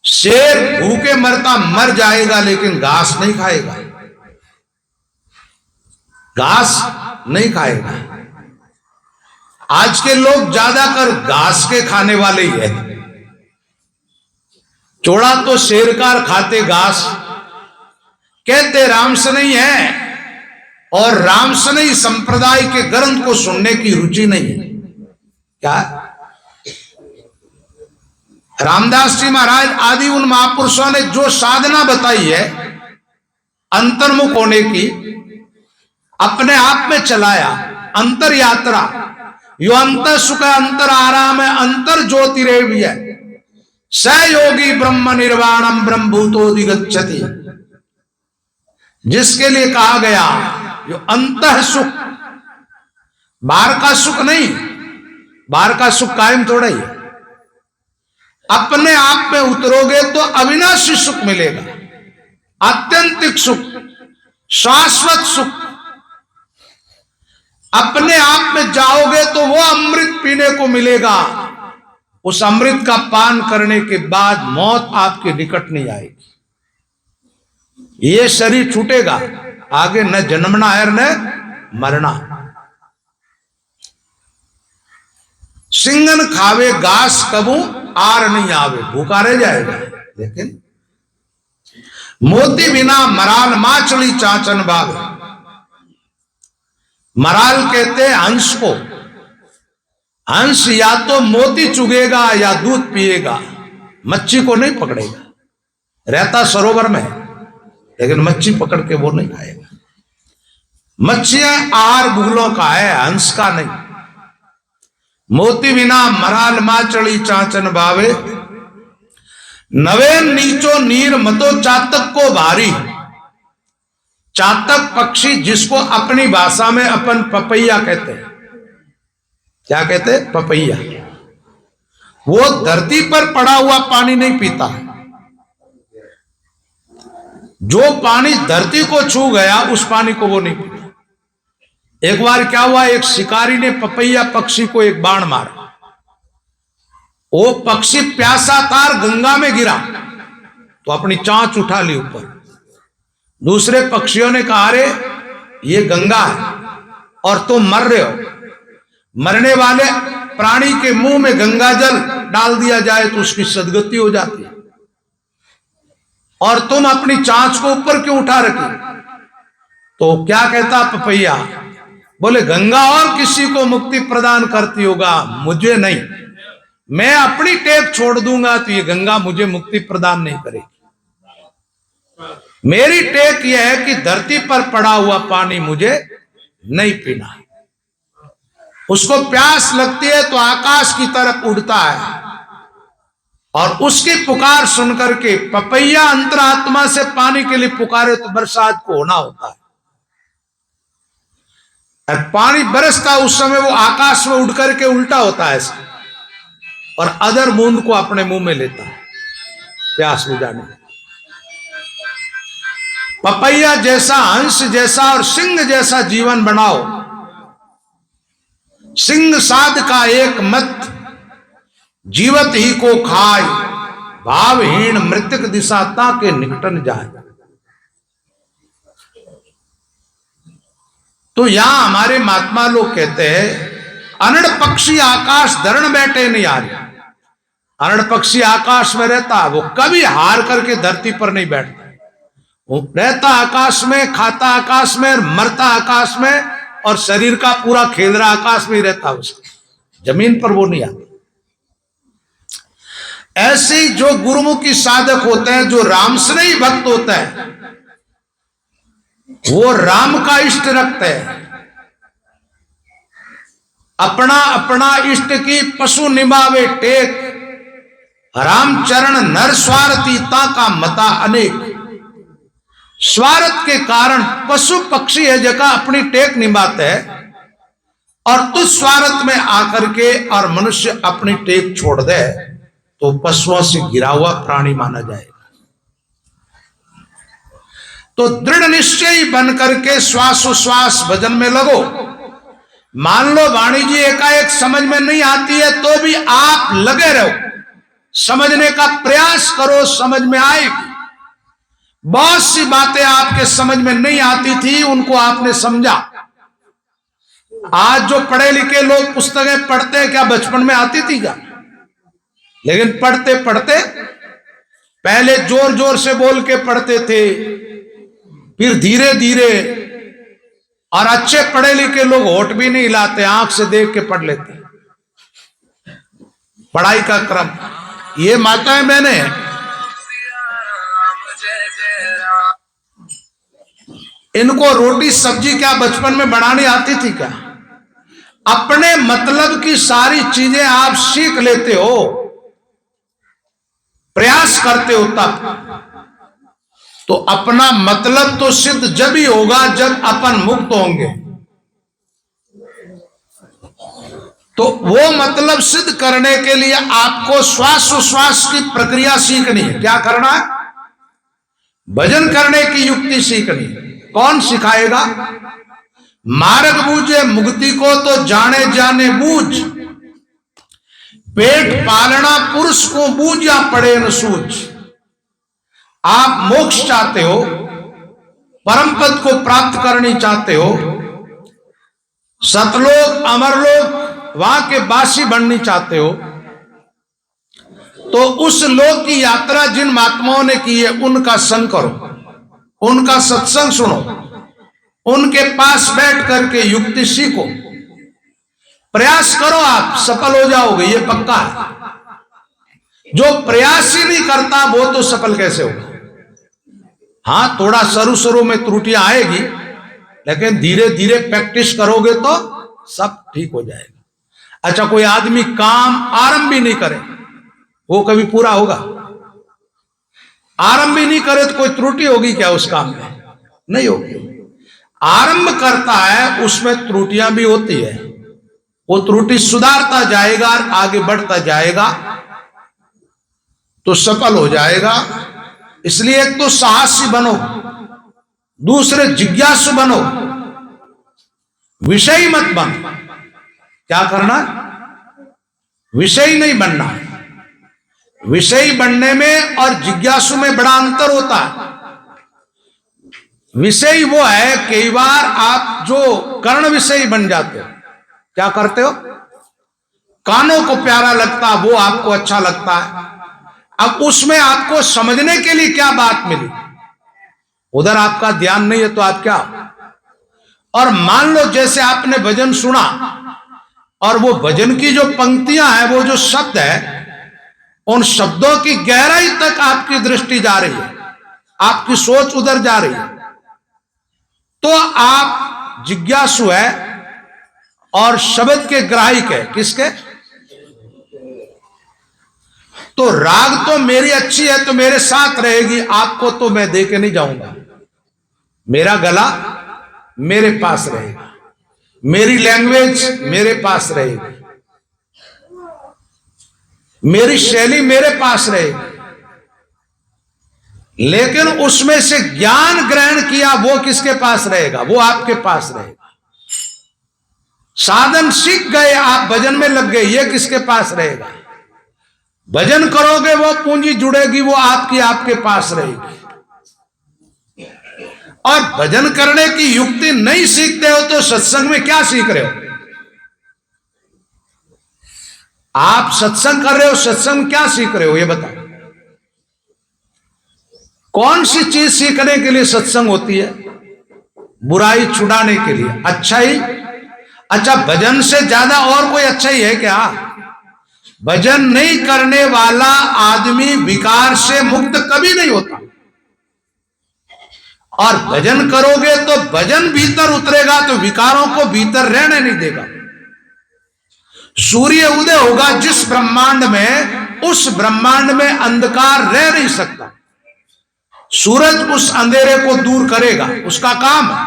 [SPEAKER 1] शेर भूखे मरता मर जाएगा लेकिन घास नहीं खाएगा, घास नहीं खाएगा। आज के लोग ज्यादातर घास के खाने वाले ही है। चोड़ा तो शेरकार खाते घास, कहते रामसनई है और रामसनई संप्रदाय के ग्रंथ को सुनने की रुचि नहीं है। क्या? रामदास जी महाराज आदि उन महापुरुषों ने जो साधना बताई है अंतर्मुख होने की, अपने आप में चलाया, अंतर यात्रा, यो अंतर सुख अंतर आराम है, अंतर ज्योतिरेव है, स योगी ब्रह्म निर्वाणम ब्रह्मभूतोधिगच्छति। जिसके लिए कहा गया यो अंतः सुख, बाहर का सुख नहीं, बाहर का सुख कायम थोड़ा ही। अपने आप में उतरोगे तो अविनाशी सुख मिलेगा, आत्यंतिक सुख, शाश्वत सुख। अपने आप में जाओगे तो वो अमृत पीने को मिलेगा। उस अमृत का पान करने के बाद मौत आपके निकट नहीं आएगी। ये शरीर छूटेगा, आगे न जन्मना है न मरना। सिंगन खावे घास कबू आर नहीं आवे, भूखा रह जाएगा। लेकिन मोती बिना मराल माचली चाचन बावे। मराल कहते हैं हंस को। हंस या तो मोती चुगेगा या दूध पिएगा, मच्छी को नहीं पकड़ेगा। रहता सरोवर में लेकिन मच्छी पकड़ के वो नहीं खाएगा। मच्छियां आहार बुगलों का है, हंस का नहीं। मोती बिना मराल माचड़ी चाचन बावे, नवेन नीचो नीर मतो चातक को भारी। चातक पक्षी जिसको अपनी भाषा में अपन पपैया कहते हैं। क्या कहते? पपैया। वो धरती पर पड़ा हुआ पानी नहीं पीता। जो पानी धरती को छू गया उस पानी को वो नहीं पीता। एक बार क्या हुआ, एक शिकारी ने पपैया पक्षी को एक बाण मारा। वो पक्षी प्यासा था, गंगा में गिरा तो अपनी चांच उठा ली ऊपर। दूसरे पक्षियों ने कहा, अरे ये गंगा है और तुम मर रहे हो। मरने वाले प्राणी के मुंह में गंगा जल डाल दिया जाए तो उसकी सदगति हो जाती है, और तुम अपनी चांच को ऊपर क्यों उठा रखी? तो क्या कहता पपैया, बोले गंगा और किसी को मुक्ति प्रदान करती होगा, मुझे नहीं। मैं अपनी टेक छोड़ दूंगा तो ये गंगा मुझे मुक्ति प्रदान नहीं करेगी। मेरी टेक यह है कि धरती पर पड़ा हुआ पानी मुझे नहीं पीना। उसको प्यास लगती है तो आकाश की तरफ उड़ता है और उसकी पुकार सुनकर के पपैया अंतरात्मा से पानी के लिए पुकारे तो बरसात को होना होता है। और पानी बरसता उस समय वो आकाश में उड़ करके उल्टा होता है ऐसा, और अदर बूंद को अपने मुंह में लेता है प्यास बुझाने। पपैया जैसा, हंस जैसा और सिंह जैसा जीवन बनाओ। सिंह साध का एक मत, जीवत ही को खाए, भावहीन मृतक दिशा ताके निकटन जाए। तो यहां हमारे महात्मा लोग कहते हैं अनड़ पक्षी आकाश धरण बैठे नहीं आ रहे। अनड़ पक्षी आकाश में रहता, वो कभी हार करके धरती पर नहीं बैठता। वो रहता आकाश में, खाता आकाश में, मरता आकाश में, और शरीर का पूरा खेलरा आकाश में ही रहता उसका, जमीन पर वो नहीं आता। ऐसे ही जो गुरुमुखी साधक होते हैं, जो राम से ही भक्त होता है, वो राम का इष्ट रखते हैं। अपना अपना इष्ट की पशु निभावे टेक, रामचरण नर स्वार्थी ता का मता अनेक। स्वार्थ के कारण पशु पक्षी है जगह अपनी टेक निभाते हैं, और तुझ स्वार्थ में आकर के और मनुष्य अपनी टेक छोड़ दे तो पशुओं से गिरा हुआ प्राणी माना जाएगा। तो दृढ़ निश्चय बन करके श्वासोश्वास भजन में लगो। मान लो वाणी जी एकाएक समझ में नहीं आती है तो भी आप लगे रहो, समझने का प्रयास करो, समझ में आएगी। बहुत सी बातें आपके समझ में नहीं आती थी, उनको आपने समझा। आज जो पढ़े लिखे लोग पुस्तकें पढ़ते हैं, क्या बचपन में आती थी क्या? लेकिन पढ़ते पढ़ते पहले जोर जोर से बोल के पढ़ते थे, फिर धीरे धीरे, और अच्छे पढ़े लिखे लोग होठ भी नहीं हिलाते, आंख से देख के पढ़ लेते। पढ़ाई का क्रम ये माताएं मैंने इनको रोटी सब्जी क्या बचपन में बनानी आती थी क्या? अपने मतलब की सारी चीजें आप सीख लेते हो, प्रयास करते हो, तब तो अपना मतलब तो सिद्ध जब ही होगा जब अपन मुक्त होंगे। तो वो मतलब सिद्ध करने के लिए आपको श्वासोश्वास की प्रक्रिया सीखनी है। क्या करना है? भजन करने की युक्ति सीखनी है। कौन सिखाएगा? मार्ग बूझे मुक्ति को तो जाने जाने बूझ, पेट पालना पुरुष को बूझा पड़े न सूझ। आप मोक्ष चाहते हो, परम पद को प्राप्त करनी चाहते हो, सतलोक अमरलोक वहां के वासी बननी चाहते हो, तो उस लोक की यात्रा जिन महात्माओं ने की है उनका संग करो, उनका सत्संग सुनो, उनके पास बैठ करके युक्ति सीखो, प्रयास करो, आप सफल हो जाओगे, ये पक्का है। जो प्रयास ही नहीं करता वो तो सफल कैसे होगा? हाँ, थोड़ा शुरू शुरू में त्रुटियां आएगी, लेकिन धीरे धीरे प्रैक्टिस करोगे तो सब ठीक हो जाएगा। अच्छा, कोई आदमी काम आरंभ भी नहीं करे, वो कभी पूरा होगा? आरंभ भी नहीं करे तो कोई त्रुटि होगी क्या उस काम में? नहीं होगी। आरंभ करता है, उसमें त्रुटियां भी होती है, वो त्रुटि सुधारता जाएगा, आगे बढ़ता जाएगा तो सफल हो जाएगा। इसलिए एक तो साहसी बनो, दूसरे जिज्ञासु बनो, विषयी मत बनो। क्या करना? विषयी नहीं बनना। विषयी बनने में और जिज्ञासु में बड़ा अंतर होता है। विषयी वो है, कई बार आप जो कर्ण विषयी बन जाते हो। क्या करते हो? कानों को प्यारा लगता, वो आपको अच्छा लगता है। अब उसमें आपको समझने के लिए क्या बात मिली, उधर आपका ध्यान नहीं है तो आप क्या? और मान लो जैसे आपने भजन सुना और वो भजन की जो पंक्तियां हैं, वो जो शब्द है, उन शब्दों की गहराई तक आपकी दृष्टि जा रही है, आपकी सोच उधर जा रही है, तो आप जिज्ञासु है और शब्द के ग्राहिक है। किसके? तो राग तो मेरी अच्छी है तो मेरे साथ रहेगी, आपको तो मैं दे के नहीं जाऊंगा। मेरा गला मेरे पास रहेगा, मेरी लैंग्वेज मेरे पास रहेगी, मेरी शैली मेरे पास रहेगी, लेकिन उसमें से ज्ञान ग्रहण किया वो किसके पास रहेगा? वो आपके पास रहेगा। साधन सीख गए, आप भजन में लग गए, ये किसके पास रहेगा? भजन करोगे वो पूंजी जुड़ेगी, वो आपके पास रहेगी। और भजन करने की युक्ति नहीं सीखते हो तो सत्संग में क्या सीख रहे हो? आप सत्संग कर रहे हो, सत्संग में क्या सीख रहे हो ये बताओ। कौन सी चीज सीखने के लिए सत्संग होती है? बुराई छुड़ाने के लिए, अच्छाई। अच्छा, भजन से ज्यादा और कोई अच्छाई है क्या? भजन नहीं करने वाला आदमी विकार से मुक्त कभी नहीं होता। और भजन करोगे तो भजन भीतर उतरेगा तो विकारों को भीतर रहने नहीं देगा। सूर्य उदय होगा जिस ब्रह्मांड में, उस ब्रह्मांड में अंधकार रह नहीं सकता। सूरज उस अंधेरे को दूर करेगा, उसका काम है।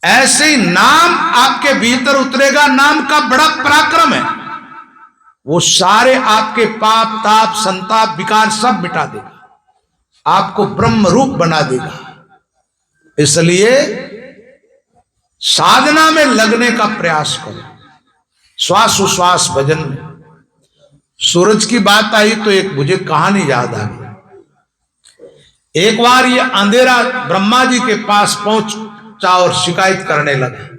[SPEAKER 1] ऐसे ही नाम आपके भीतर उतरेगा, नाम का बड़ा पराक्रम है। वो सारे आपके पाप ताप संताप विकार सब मिटा देगा, आपको ब्रह्म रूप बना देगा। इसलिए साधना में लगने का प्रयास करो, श्वास उश्वास भजन में। सूरज की बात आई तो एक मुझे कहानी याद आ गई। एक बार ये अंधेरा ब्रह्मा जी के पास पहुंचा और शिकायत करने लगा।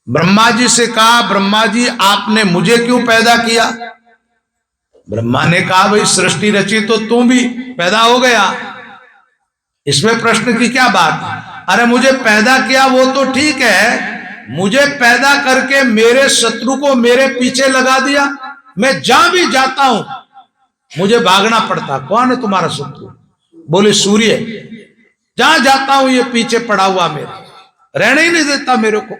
[SPEAKER 1] ब्रह्मा जी से कहा, ब्रह्मा जी आपने मुझे क्यों पैदा किया? ब्रह्मा ने कहा, भाई सृष्टि रची तो तू भी पैदा हो गया, इसमें प्रश्न की क्या बात? अरे मुझे पैदा किया वो तो ठीक है, मुझे पैदा करके मेरे शत्रु को मेरे पीछे लगा दिया। मैं जहां भी जाता हूं मुझे भागना पड़ता। कौन है तुम्हारा शत्रु? बोले सूर्य। जहां जाता हूं ये पीछे पड़ा हुआ मेरे, रहने ही नहीं देता मेरे को।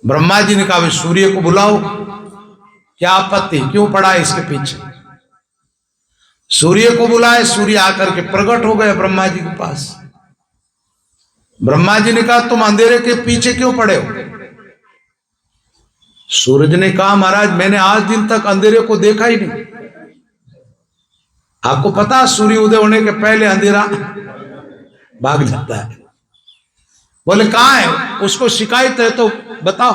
[SPEAKER 1] ब्रह्मा जी ने कहा, सूर्य को बुलाओ, क्या आपत्ति, क्यों पड़ा है इसके पीछे? सूर्य को बुलाए, सूर्य आकर के प्रकट हो गए ब्रह्मा जी के पास। ब्रह्मा जी ने कहा, तुम अंधेरे के पीछे क्यों पड़े हो? सूरज ने कहा, महाराज मैंने आज दिन तक अंधेरे को देखा ही नहीं। आपको पता सूर्य उदय होने के पहले अंधेरा भाग जाता है। बोले कहां है? उसको शिकायत है तो बताओ।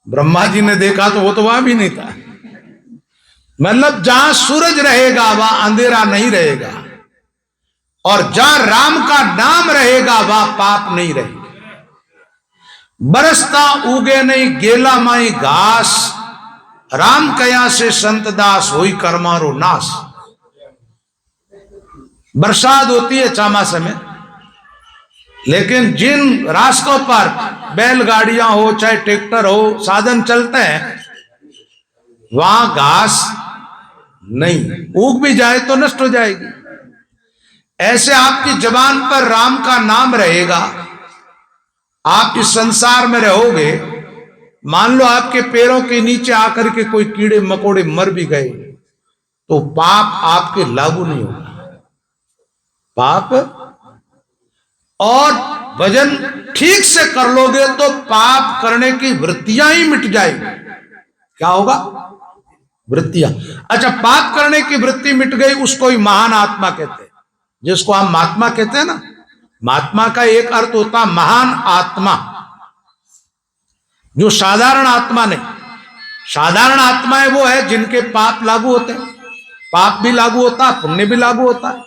[SPEAKER 1] ब्रह्मा जी ने देखा तो वो तो वहां भी नहीं था। मतलब जहां सूरज रहेगा वहां अंधेरा नहीं रहेगा, और जहां राम का नाम रहेगा वहां पाप नहीं रहेगा। बरसता उगे नहीं गेला माई घास, राम कया से संत दास होई कर्मारो नाश। बरसात होती है चामासे में, लेकिन जिन रास्तों पर बैलगाड़ियां हो चाहे ट्रैक्टर हो, साधन चलते हैं, वहां घास नहीं, उग भी जाए तो नष्ट हो जाएगी। ऐसे आपकी जबान पर राम का नाम रहेगा, आप इस संसार में रहोगे। मान लो आपके पैरों के नीचे आकर के कोई कीड़े मकोड़े मर भी गए तो पाप आपके लागू नहीं होगा। पाप, और भजन ठीक से कर लोगे तो पाप करने की वृत्तियां ही मिट जाएगी। क्या होगा? वृत्तियां। अच्छा, पाप करने की वृत्ति मिट गई, उसको ही महान आत्मा कहते हैं, जिसको हम महात्मा कहते हैं ना। महात्मा का एक अर्थ होता है महान आत्मा, जो साधारण आत्मा नहीं। साधारण आत्माएं वो है जिनके पाप लागू होते हैं, पाप भी लागू होता है, पुण्य भी लागू होता है।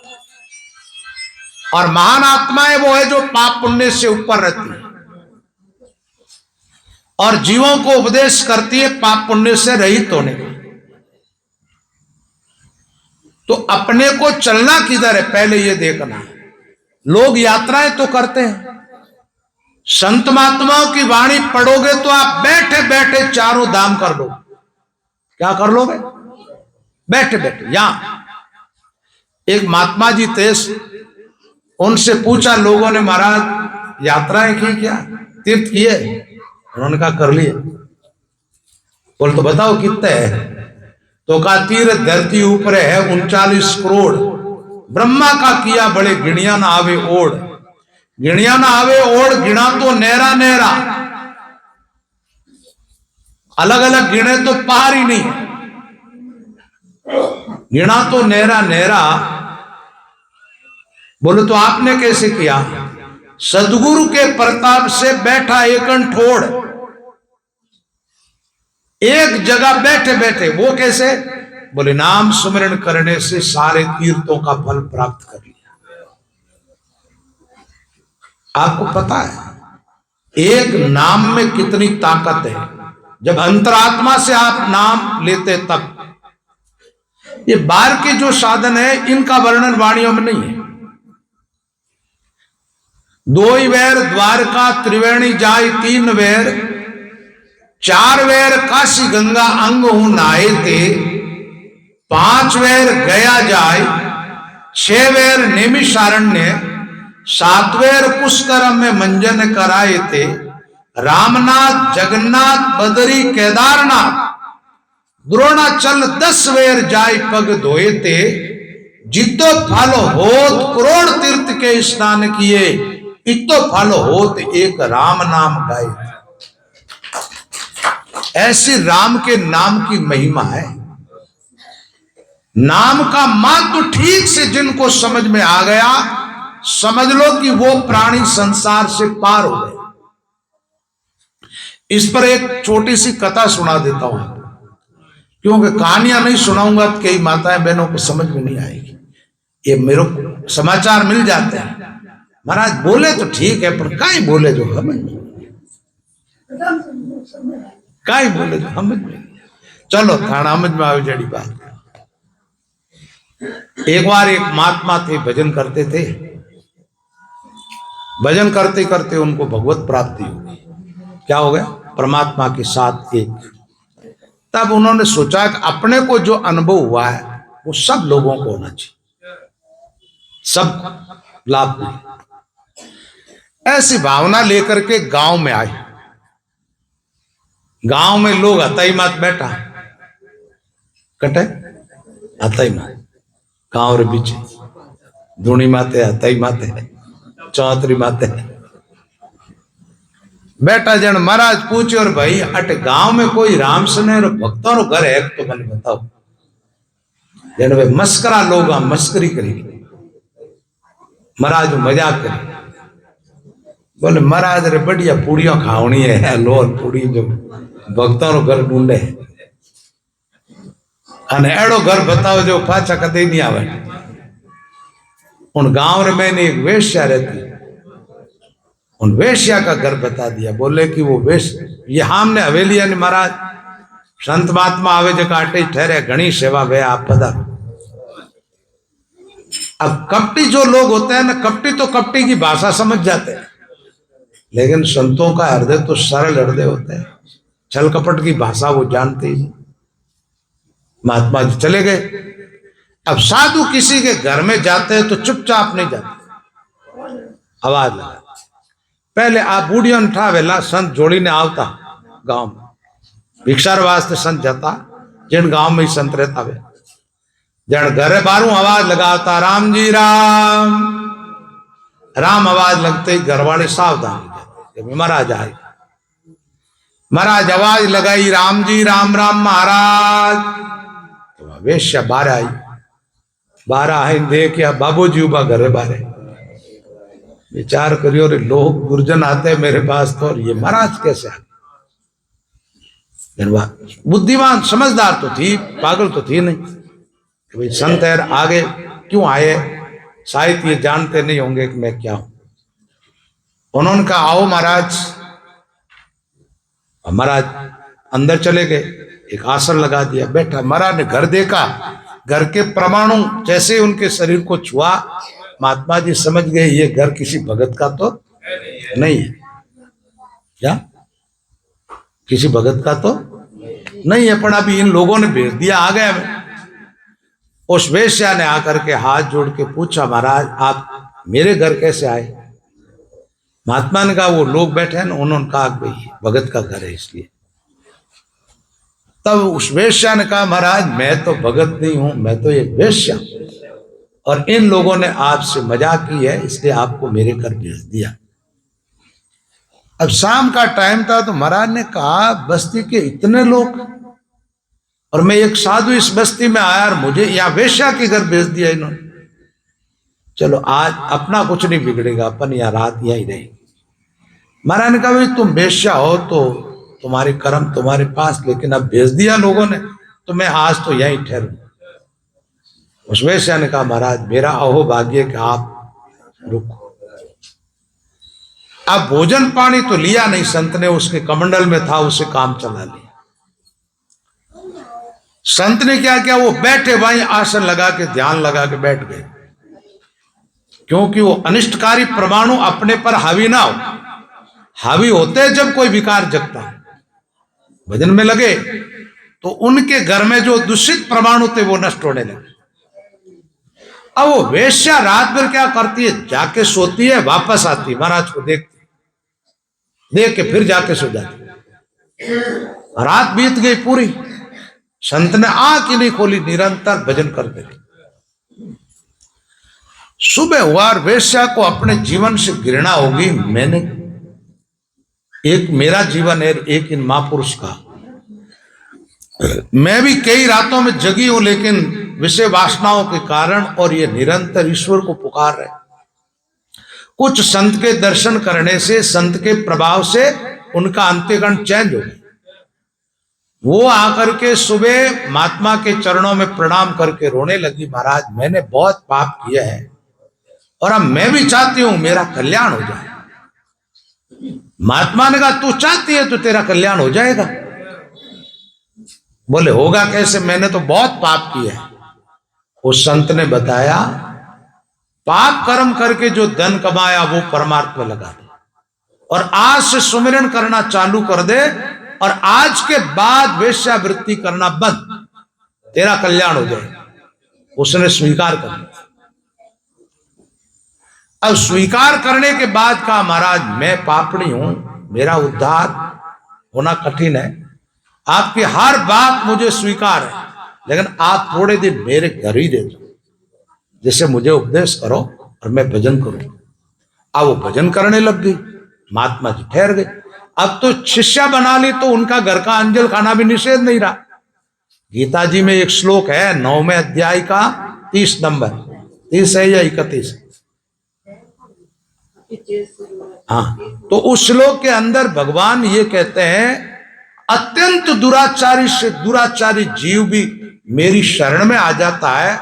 [SPEAKER 1] और महान आत्माएं वो है जो पाप पुण्य से ऊपर रहती है और जीवों को उपदेश करती है पाप पुण्य से रहित होने का। तो अपने को चलना किधर है पहले ये देखना है, लोग यात्राएं तो करते हैं, संत महात्माओं की वाणी पढ़ोगे तो आप बैठे बैठे चारों धाम कर लो। क्या कर लोगे? बैठे बैठे। यहां एक महात्मा जी थे, उनसे पूछा लोगों ने, महाराज यात्राएं की क्या, तीर्थ किए? उन्होंने कहा कर लिए। बोल तो बताओ कितने है? तो कहा तीर्थ धरती ऊपर है 39 करोड़, ब्रह्मा का किया बड़े गिणिया ना आवे ओढ़, गिणिया ना आवे ओढ़, गिना तो नेरा नेरा, अलग अलग गिने तो पार ही नहीं, गिना तो नेरा नेरा। बोले तो आपने कैसे किया? सदगुरु के प्रताप से बैठा एकन ठोड़, एक जगह बैठे बैठे। वो कैसे? बोले नाम सुमिरन करने से सारे तीर्थों का फल प्राप्त कर लिया। आपको पता है एक नाम में कितनी ताकत है? जब अंतरात्मा से आप नाम लेते तब। ये बाहर के जो साधन है इनका वर्णन वाणियों में नहीं है। दो ही वेर द्वारका त्रिवेणी जाय, तीन वेर चार वेर काशी गंगा अंग हूं नहाए थे, पांच वेर गया जाय, छह वेर नेमिषारण्य, सातवेर पुष्कर में मंजन कराए थे, रामनाथ जगन्नाथ बदरी केदारनाथ, द्रोणाचल 10 वेर जाय पग धोए थे, जितो फल होत करोड़ तीर्थ के स्नान किए, इतो फल होत एक राम नाम गाए। ऐसी राम के नाम की महिमा है। नाम का महत्व ठीक से जिनको समझ में आ गया, समझ लो कि वो प्राणी संसार से पार हो गए। इस पर एक छोटी सी कथा सुना देता हूं, क्योंकि कहानियां नहीं सुनाऊंगा तो कई माताएं बहनों को समझ में नहीं आएगी। ये मेरे को समाचार मिल जाते हैं, महाराज बोले तो ठीक है, पर काहे बोले जो समझ में, काहे बोले जो समझ में। चलो थाना समझ में आवे जड़ी बात। एक बार एक महात्मा थे, भजन करते थे, भजन करते करते उनको भगवत प्राप्ति हो गई। क्या हो गया? परमात्मा के साथ एक। तब उन्होंने सोचा कि अपने को जो अनुभव हुआ है वो सब लोगों को होना चाहिए, सब लाभ मिले। ऐसी भावना लेकर के गांव में आए। गांव में लोग हताई मात बैठा कटे, हताई मात गांव रे पीछे धूनी माते, हताई माते, चौधरी माते बेटा। जन महाराज पूछे, और भाई अट गांव में कोई राम सने भक्तों रो घर है तो मैंने बताओ। जन वे मस्करा लोग मस्करी करी, महाराज मजाक करी। बोले महाराज रे बढ़िया पूड़ियों खावनी है, लोर पूड़ी जो भक्तों रो घर ढूंढे, अने एड़ो घर बताओ जो पाछा कदे नहीं आवे। उन गांव रे मैंने एक वेश्या रहती, उन वेश्या का घर बता दिया। बोले कि वो वेश्या ये हमने हवेली ने महाराज संत महात्मा आवे जो काटे ठहरे, घनी सेवा वे आप पधारो। अब कपटी जो लोग होते हैं ना, कपटी तो कपटी की भाषा समझ जाते हैं, लेकिन संतों का हृदय तो सरल हृदय होते हैं, छल कपट की भाषा वो जानते ही। महात्मा जी चले गए। अब साधु किसी के घर में जाते हैं तो चुपचाप नहीं जाते, आवाज लगा। पहले आप बूढ़ियों उठावेला संत जोड़ी ने आवता गांव में, भिक्षार वास्ते संत जाता, जिन गांव में ही संत रहता वे जन घर बारू आवाज लगाता, राम जी राम राम। आवाज लगते ही घर वाले सावधान महाराज आए। महाराज आवाज लगाई, राम जी राम राम महाराज। तो वेश्या बारह आई, 12 आई देख या बाबू जी उबा घरे बारे। विचार करियो रे, लोग गुरजन आते मेरे पास तो, और ये महाराज कैसे आ? बुद्धिमान समझदार तो थी, पागल तो थी नहीं कि भाई संत है आगे क्यों आए, शायद ये जानते नहीं होंगे कि मैं क्या हूं। उन्होंने कहा आओ महाराज। महाराज अंदर चले गए, एक आसन लगा दिया, बैठा। महाराज ने घर देखा, घर के परमाणु जैसे उनके शरीर को छुआ, महात्मा जी समझ गए ये घर किसी भगत का तो नहीं है। क्या किसी भगत का तो नहीं है, पर अभी इन लोगों ने भेज दिया, आ गए हमें। उस वेश्या ने आकर के हाथ जोड़ के पूछा, महाराज आप मेरे घर कैसे आए? महात्मा ने कहा वो लोग बैठे हैं ना, उन्होंने कहा भाई भगत का घर है इसलिए। तब उस वेश्या ने कहा, महाराज मैं तो भगत नहीं हूं, मैं तो एक वेश्या, और इन लोगों ने आपसे मजाक की है इसलिए आपको मेरे घर भेज दिया। अब शाम का टाइम था तो महाराज ने कहा, बस्ती के इतने लोग और मैं एक साधु इस बस्ती में आया और मुझे यहाँ वेश्या के घर भेज दिया इन्होंने। चलो आज अपना कुछ नहीं बिगड़ेगा, अपन यहाँ रात यहीं रहेंगे। महाराज ने कहा, भाई तुम वेश्या हो तो तुम्हारे कर्म तुम्हारे पास, लेकिन अब भेज दिया लोगों ने तो मैं आज तो यहीं ठहरूं। उस वेश्या ने कहा, महाराज मेरा अहो भाग्य कि आप रुको। अब भोजन पानी तो लिया नहीं संत ने, उसके कमंडल में था, उसे काम चला लिया। संत ने क्या किया, वो बैठे वहीं आसन लगा के ध्यान लगा के बैठ गए, क्योंकि वो अनिष्टकारी परमाणु अपने पर हावी ना हो। हावी होते जब कोई विकार जगता, भजन में लगे तो उनके घर में जो दूषित परमाणु थे वो नष्ट होने लगे। अब वो वेश्या रात भर क्या करती है, जाके सोती है, वापस आती है, महाराज को देखती, देख के फिर जाके सो जाती। रात बीत गई पूरी, संत ने आंख ही नहीं खोली, निरंतर भजन करते रहे। सुबह हुआ और वेश्या को अपने जीवन से घृणा होगी, मैंने एक मेरा जीवन है, एक इन महापुरुष का, मैं भी कई रातों में जगी हूं, लेकिन विषय वासनाओं के कारण, और ये निरंतर ईश्वर को पुकार रहे। कुछ संत के दर्शन करने से, संत के प्रभाव से उनका अंतःकरण चेंज हो गया। वो आकर के सुबह महात्मा के चरणों में प्रणाम करके रोने लगी, महाराज मैंने बहुत पाप किया है और अब मैं भी चाहती हूं मेरा कल्याण हो जाए। महात्मा ने कहा, तू चाहती है तो तेरा कल्याण हो जाएगा। बोले होगा कैसे, मैंने तो बहुत पाप किया है। उस संत ने बताया, पाप कर्म करके जो धन कमाया वो परमार्थ में लगा दे, और आज से सुमिरन करना चालू कर दे, और आज के बाद वेश्यावृत्ति करना बंद, तेरा कल्याण हो जाएगा। उसने स्वीकार कर लिया। अब स्वीकार करने के बाद कहा, महाराज मैं पापणी हूं, मेरा उद्धार होना कठिन है, आपकी हर बात मुझे स्वीकार है, लेकिन आप थोड़े दिन मेरे घर ही दे दो, जैसे मुझे उपदेश करो और मैं भजन करूं। अब वो भजन करने लग गई, महात्मा जी ठहर गए। अब तो शिष्या बना ली तो उनका घर का अंजल खाना भी निषेध नहीं रहा। गीता जी में एक श्लोक है 9वें अध्याय का 30 नंबर, 30 है या 31? हाँ, तो उस श्लोक के अंदर भगवान ये कहते हैं, अत्यंत दुराचारी से दुराचारी जीव भी मेरी शरण में आ जाता है,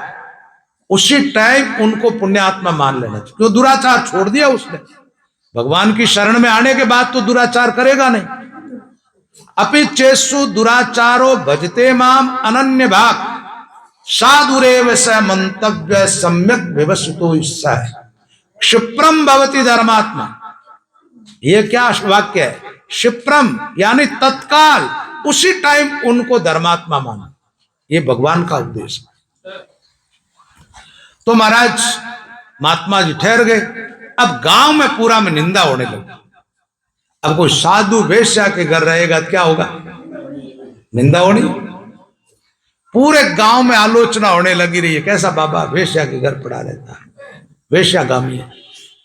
[SPEAKER 1] उसी टाइम उनको पुण्यात्मा मान लेना चाहिए। क्यों? दुराचार छोड़ दिया उसने, भगवान की शरण में आने के बाद तो दुराचार करेगा नहीं। अपि चेसु दुराचारो भजते माम अनन्य भाग साधुरेव स मंतव्य सम्यक व्यवसितो ईसा है क्षिप्रम भवति धर्मात्मा। ये क्या वाक्य है? क्षिप्रम यानी तत्काल, उसी टाइम उनको धर्मात्मा माना, ये भगवान का उपदेश। तो महाराज महात्मा जी ठहर गए। अब गांव में पूरा में निंदा होने लगी। अब कोई साधु वेश्या के घर रहेगा क्या होगा? निंदा होनी। पूरे गांव में आलोचना होने लगी रही है, कैसा बाबा वेश्या के घर पड़ा रहता है, वेश्यागामी है,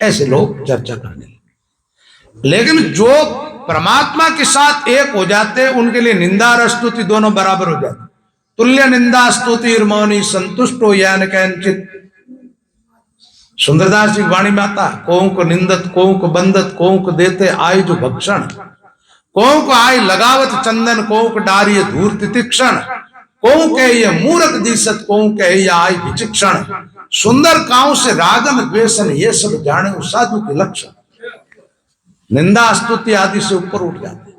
[SPEAKER 1] ऐसे लोग चर्चा करने लगे। लेकिन जो परमात्मा के साथ एक हो जाते उनके लिए निंदा और स्तुति दोनों बराबर हो जाते। तुल्य निंदा स्तुति मौनी संतुष्टो यान कैंचित। सुंदरदास जी वाणी में आता, कोहू को निंदत कोहू को बंदत, कोहू को देते आय जो भक्षण, कोहू को आय लगावत चंदन, कोहू को डारिय धूर तितिक्षण, कोहू कहे ये मूर्ख दिसत, कोहू कहे ये आय विचिक्षण। सुंदर काऊ से रागन द्वेषण, ये सब जाने साधु के लक्षण। निंदा स्तुति आदि से ऊपर उठ जाते।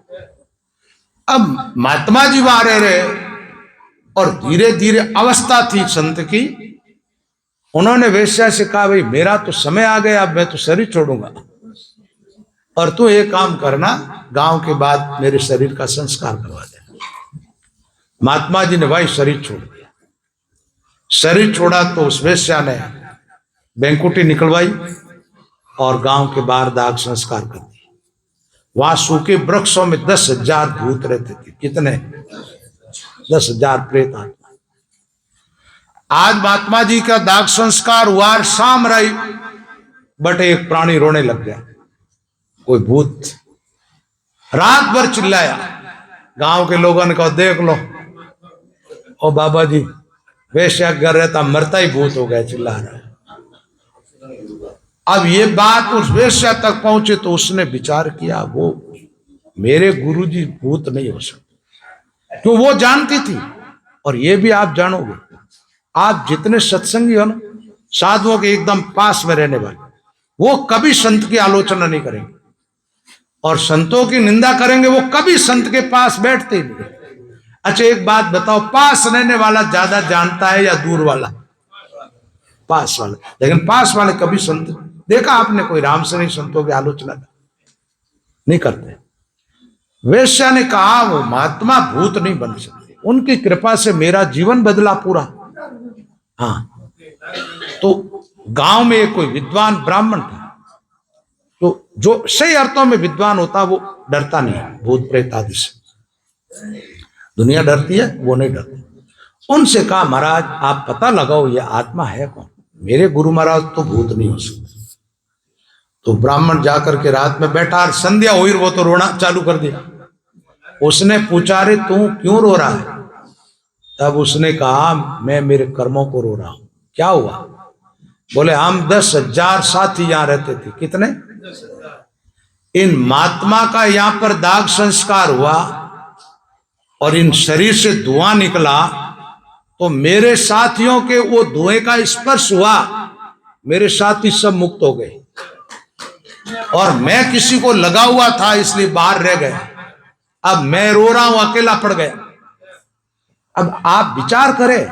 [SPEAKER 1] अब महात्मा जी वहां रहे और धीरे धीरे अवस्था थी संत की, उन्होंने वेश्या से कहा, भाई मेरा तो समय आ गया, अब मैं तो शरीर छोड़ूंगा, और तू एक काम करना, गांव के बाद मेरे शरीर का संस्कार करवा देना। महात्मा जी ने भाई शरीर छोड़ दिया। शरीर छोड़ा तो उस वेश्या ने बैंकुटी निकलवाई और गांव के बाहर दाग संस्कार कर दिया। वहां सूखे वृक्षों में 10,000 भूत रहते थे। कितने? 10,000 प्रेत आत्मा। आज महात्मा जी का दाग संस्कार हुआ, शाम रही, बट एक प्राणी रोने लग गया, कोई भूत। रात भर चिल्लाया, गांव के लोगों ने कहा, देख लो ओ बाबा जी, वेश्या कर रहता, मरता ही भूत हो गया, चिल्ला रहा है। अब ये बात उस वेश्या तक पहुंचे तो उसने विचार किया, वो मेरे गुरुजी भूत नहीं हो सकते, क्यों? वो जानती थी। और ये भी आप जानोगे, आप जितने सत्संगी हो ना, साधुओं के एकदम पास में रहने वाले, वो कभी संत की आलोचना नहीं करेंगे, और संतों की निंदा करेंगे, वो कभी संत के पास बैठते ही नहीं। अच्छा एक बात बताओ, पास रहने वाला ज्यादा जानता है या दूर वाला? पास वाला। लेकिन पास वाले कभी संत देखा आपने कोई राम से नहीं संतों की आलोचना नहीं करते। वेश्या ने कहा, वो महात्मा भूत नहीं बन सकते, उनकी कृपा से मेरा जीवन बदला पूरा। हाँ, तो गांव में कोई विद्वान ब्राह्मण था, तो जो सही अर्थों में विद्वान होता वो डरता नहीं है भूत प्रेत आदि से। दुनिया डरती है, वो नहीं डरती। उनसे कहा, महाराज आप पता लगाओ ये आत्मा है कौन? मेरे गुरु महाराज तो भूत नहीं हो सकते। तो ब्राह्मण जाकर के रात में बैठा, और संध्या हुई, वो तो रोना चालू कर दिया। उसने पूछा, रे तू क्यों रो रहा है? तब उसने कहा, मैं मेरे कर्मों को रो रहा हूं। क्या हुआ? बोले, हम 10,000 साथी यहां रहते थे। कितने? इन महात्मा का यहां पर दाग संस्कार हुआ और इन शरीर से धुआं निकला, तो मेरे साथियों के वो धुएं का स्पर्श हुआ, मेरे साथी सब मुक्त हो गए, और मैं किसी को लगा हुआ था इसलिए बाहर रह गया। अब मैं रो रहा हूं, अकेला पड़ गया। अब आप विचार करें,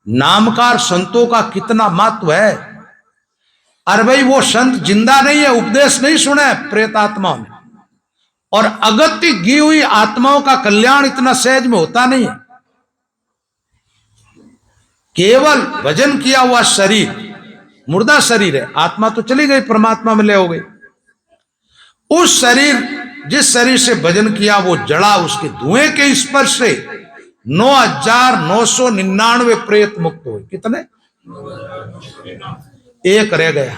[SPEAKER 1] नामकार संतों का कितना महत्व है। अरे भाई वो संत जिंदा नहीं है, उपदेश नहीं सुने प्रेत आत्माओं ने, और अगत्य गी हुई आत्माओं का कल्याण इतना सहज में होता नहीं है। केवल भजन किया हुआ शरीर मुर्दा शरीर है, आत्मा तो चली गई, परमात्मा में ले हो गई। उस शरीर, जिस शरीर से भजन किया वो जड़ा, उसके धुएं के स्पर्श से 9,999 प्रेत मुक्त हुए। कितने? एक रह गया।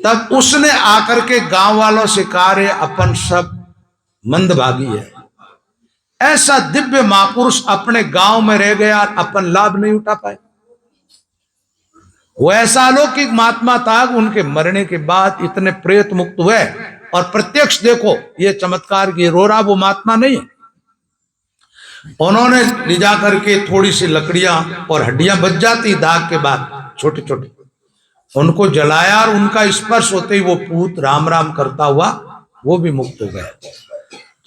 [SPEAKER 1] तब उसने आकर के गांव वालों से कहा, रे अपन सब मंदभागी है, ऐसा दिव्य महापुरुष अपने गांव में रह गया, अपन लाभ नहीं उठा पाए। वो ऐसा अलौकिक महात्मा था, उनके मरने के बाद इतने प्रेत मुक्त हुए, और प्रत्यक्ष देखो ये चमत्कार की, रो रहा वो महात्मा नहीं है। उन्होंने ले जा करके थोड़ी सी लकड़ियां और हड्डियां बच जाती दाग के बाद, छोटे छोटे, उनको जलाया, और उनका स्पर्श होते ही वो पूत राम राम करता हुआ वो भी मुक्त हो गया।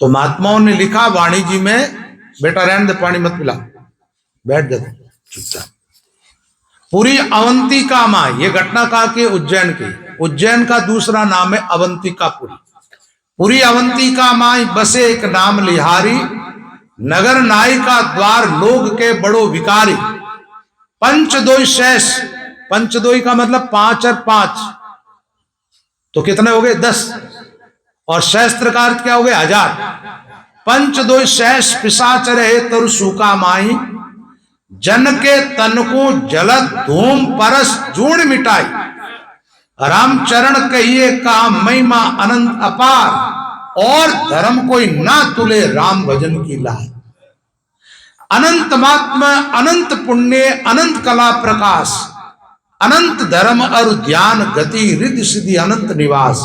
[SPEAKER 1] तो महात्माओं ने लिखा वाणी जी में, बेटा रहने दे, पानी मत पिला, बैठ जाते चुपचाप। पूरी अवंतिका माँ, ये घटना कहा कि उज्जैन की, उज्जैन का दूसरा नाम है अवंतिकापुरी। पूरी अवंतिका माँ बसे एक नाम लिहारी, नगर नाई का द्वार लोग के बड़ो विकारी। पंचदोई शेष, पंचदोई का मतलब 5 और 5, तो कितने हो गए? 10, और सहस्त्र का अर्थ क्या हो गया? 1000। पंचदोई शेष पिशाच रहे तरु सूखा माई, जन के तन को जलत धूम परस जूण मिटाई। रामचरण कहिए का महिमा अनंत अपार, और धर्म कोई ना तुले राम भजन की लाय। अनंत महात्मा, अनंत पुण्य, अनंत कला प्रकाश, अनंत धर्म और ज्ञान गति, रिद्धि सिद्धि अनंत निवास।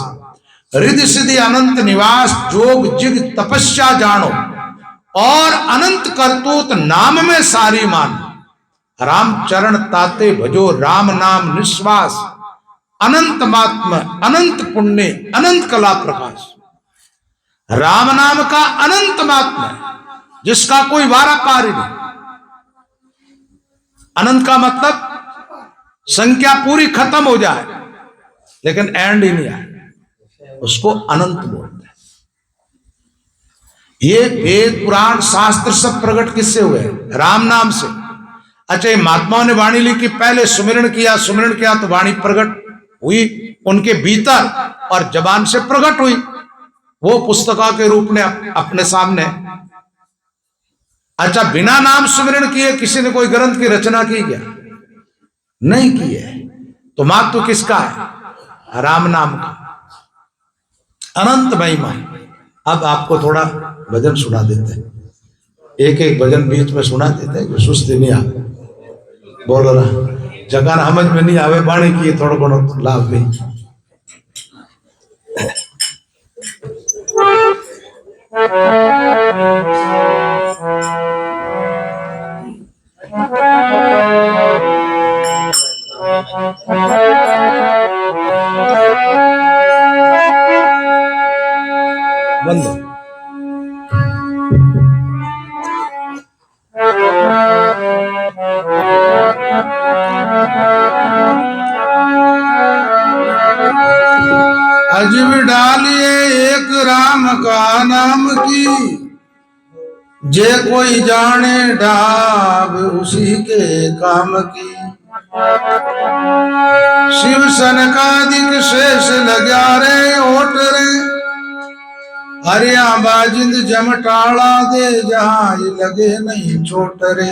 [SPEAKER 1] रिद्धि सिद्धि अनंत निवास, जोग जिग तपस्या जानो, और अनंत करतूत नाम में सारी मान। रामचरण ताते भजो राम नाम निश्वास, अनंत महात्मा, अनंत पुण्य, अनंत कला प्रकाश। राम नाम का अनंत महात्मा, जिसका कोई वारा पार नहीं। अनंत का मतलब संख्या पूरी खत्म हो जाए लेकिन एंड ही नहीं आए, उसको अनंत बोलते हैं। ये वेद पुराण शास्त्र सब प्रकट किससे हुए? राम नाम से। अच्छा, ये महात्माओं ने वाणी लिखी, पहले सुमिरन किया तो वाणी प्रकट हुई उनके भीतर और जबान से प्रकट हुई, वो पुस्तका के रूप में अपने सामने। अच्छा, बिना नाम सुमिरन किए किसी ने कोई ग्रंथ की रचना की क्या? नहीं की है। तो महत्व किसका है? राम नाम का। अनंत महिमा। अब आपको थोड़ा भजन सुना देते हैं, एक एक भजन बीच में सुना देते हैं, सुस्ती नहीं आ बोल रहा, जगह समझ में नहीं आवे बाणी की थोड़ा बहुत लाभ भी। बंद। अजब डालिए एक राम का नाम की, जे कोई जाने डाब उसी के काम की। शिव सनकादिक शेष लग्या रे ओट रे, हरिया बाजिंद जमटाड़ा दे जहां लगे नहीं छोट रे।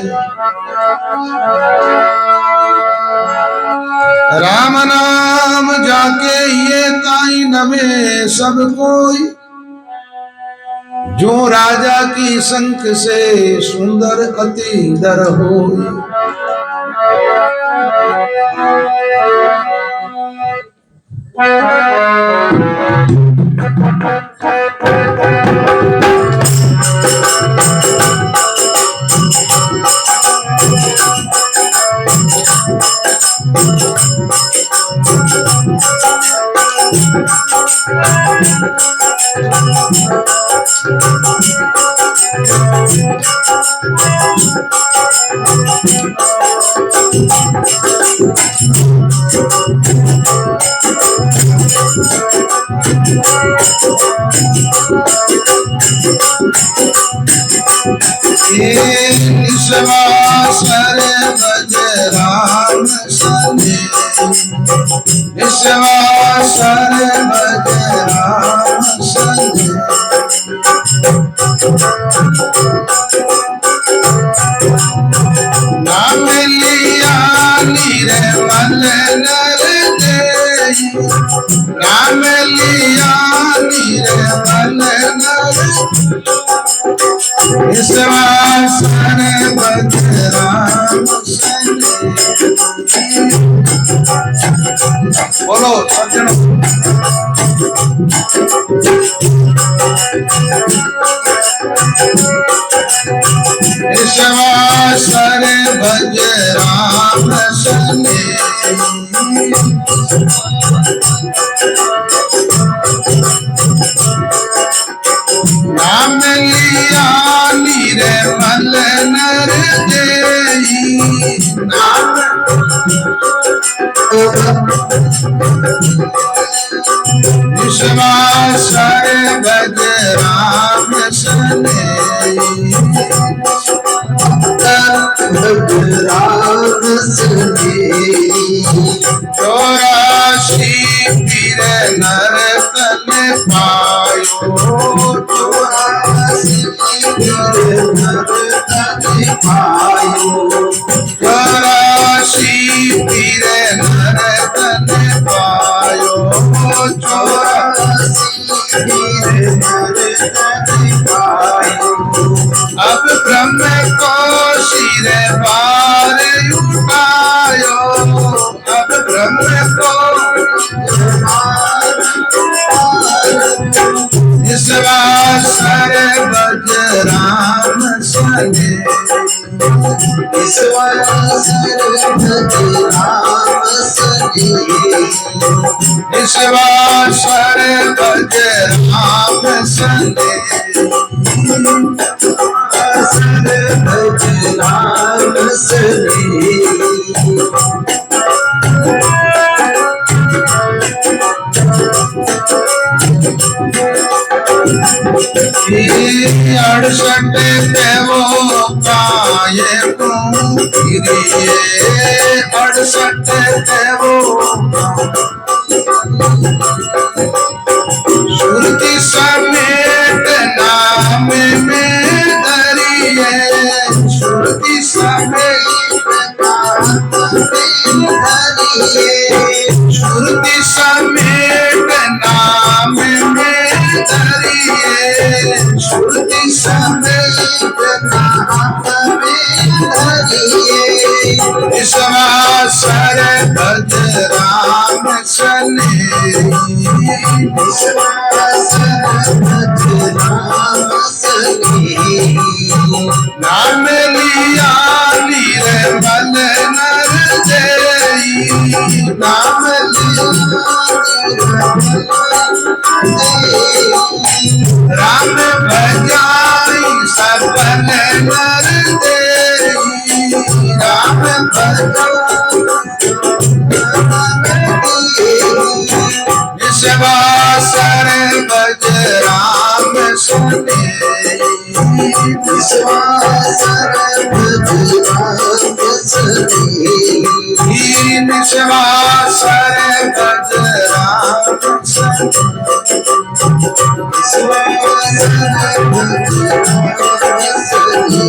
[SPEAKER 1] राम नाम जाके ये ताई नवे सब कोई, जो राजा की शंख से सुंदर अति दर होई। विश्वासर भज राम सने, विश्वासर भज राम सने। नाम लिया निर्मल नर देई, नाम लिया निर्मल नर। विश्वासर भज राम सने। बोलो सज्जनों। विश्वासर भज राम सने। नाम लिया निर्मल नर देई, नाम विश्वासर भज राम सने। भज राम सने। 84 पीर नर तन पायो, 84 पीर नर तन पायो। 84 पीर नर तन पायो, 84 पीर नर तन पायो। अब ब्रह्म को सिर पार उठायो, अब ब्रह्म को विश्वासर भज राम सने। विश्वासर भज राम सने। विश्वासर भज राम सने।
[SPEAKER 2] भज राम सने।
[SPEAKER 1] अड़सठ देवो पाए फिरिए, 68 देवो श्रुति समेत नाम में धरिए, श्रुति समेत नाम में धरिए, श्रुति समेत नाम में धरिए, श्रुति समेत नाम में धरिए। विश्वासर भज राम सने, विश्वासर भज राम सने। नाम लिया निर्मल नर जई, नाम लिया राम भजाई सफल नर देई, राम भजाई विश्वासर भज राम सने, विश्वासर भज राम सने। विश्वासर भज राम सने, विश्वासर भज राम सने।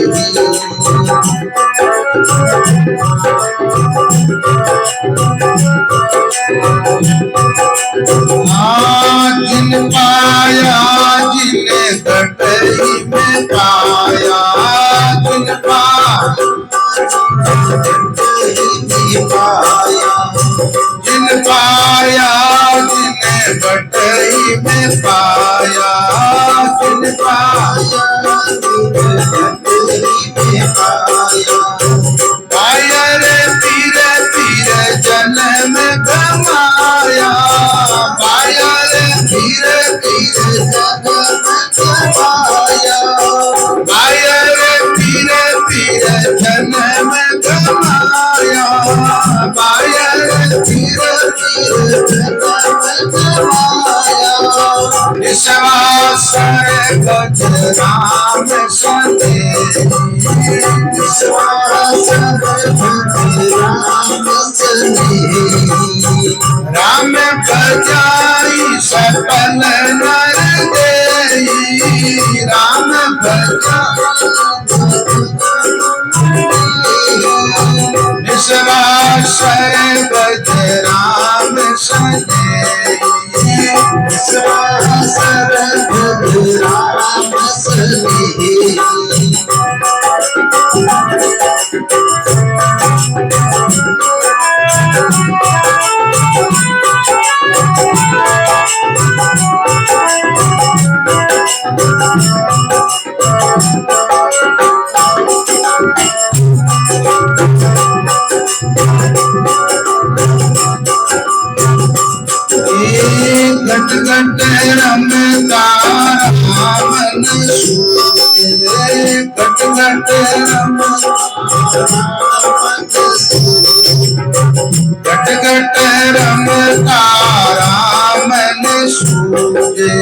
[SPEAKER 1] जिन पाया जिन कटई में पाया, जिन पाया जिन पाया जिन कटई में पाया, जिन पाया पाया रे पीर पीर जन्म कमाया, पाया रे पीर पीर जन्म कमाया, पाया रे पीर पीर जन्म कमाया, पाया रे पीर पीर जन्म कमाया। विश्वासर भज राम सने, विश्वासर भज राम सने। राम भजाई सफल नर देई, राम भजाई विश्वासर भज राम सने, विश्वासर भज राम सने। घट घट रमता मन सूझे, घट घट घट घट रमता मन सूझे,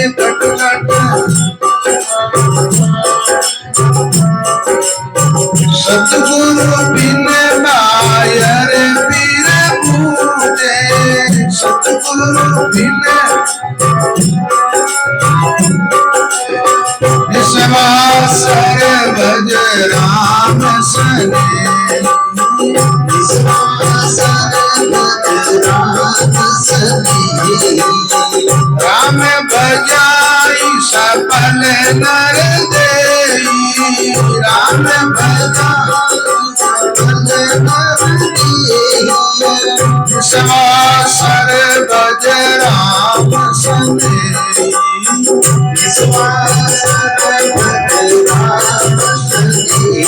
[SPEAKER 1] घट घट सतगुरु बिन बायर पीर पूजे, सतगुरु बिन विश्वासर भज राम सने, विश्वासर भज राम सने। राम भजाई सफल नर देई, राम भजाई सफल नर देई। विश्वासर भज राम सने, विश्वासर भज राम सने।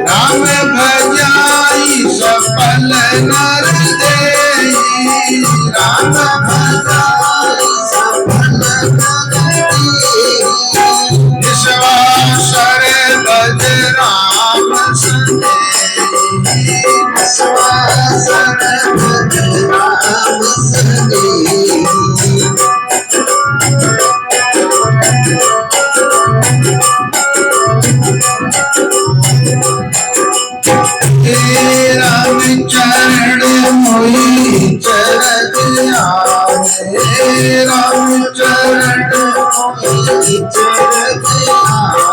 [SPEAKER 1] राम भजाई सफल नर देई, राम भजाई सफल नर देई।
[SPEAKER 2] मोई चरण आवे, राम चरण मोई चरण आवे।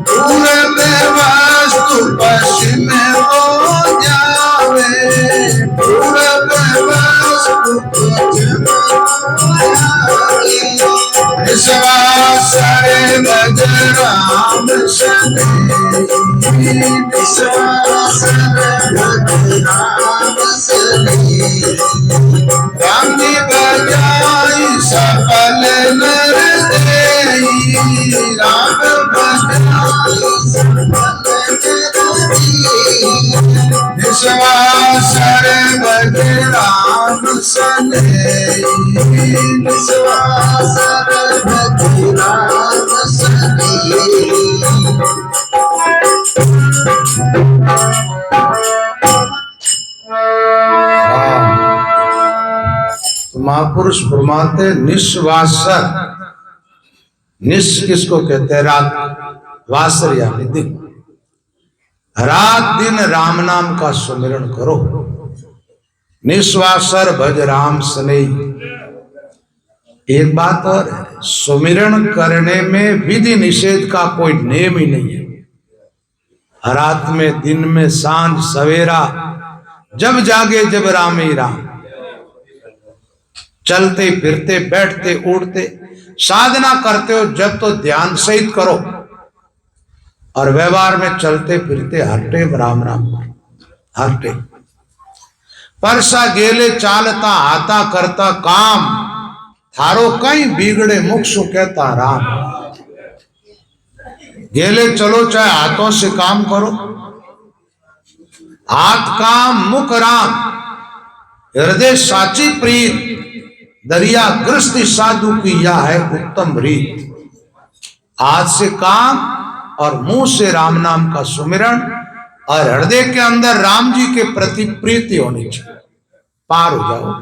[SPEAKER 1] पूरब वस्तु पश्चिम हो जावे,
[SPEAKER 2] पूरब वस्तु पश्चिम हो जावे।
[SPEAKER 1] विश्वास
[SPEAKER 2] भज राम सनेही, विश्वास भज राम सनेही।
[SPEAKER 1] राम जी बजाई सफल नर देई,
[SPEAKER 2] राम बजाई सफल नर देई।
[SPEAKER 1] विश्वास
[SPEAKER 2] भज राम सनेही, विश्वास भज राम सनेही।
[SPEAKER 1] महापुरुष फरमाते निस्वासर, निस किसको कहते हैं? रात, वासर यानी दिन। रात दिन राम नाम का सुमिरन करो। निस्वासर भज राम स्नेही। एक बात और है, सुमिरन करने में विधि निषेध का कोई नियम ही नहीं है। रात में, दिन में, सांझ सवेरा, जब जागे जब राम ही राम। चलते फिरते बैठते उठते साधना करते हो जब तो ध्यान सहित करो, और व्यवहार में चलते फिरते हरटे राम राम हरटे। परसा गेले चालता हाथा करता काम, थारो कहीं बिगड़े मुख सु कहता राम। गेले चलो चाहे हाथों से काम करो, हाथ काम मुख राम, हृदय साची प्रीत, दरिया गृहस्थी साधु की यह है उत्तम रीत। हाथ से काम और मुंह से राम नाम का सुमिरन, और हृदय के अंदर राम जी के प्रति प्रीति होनी चाहिए, पार हो जाओ।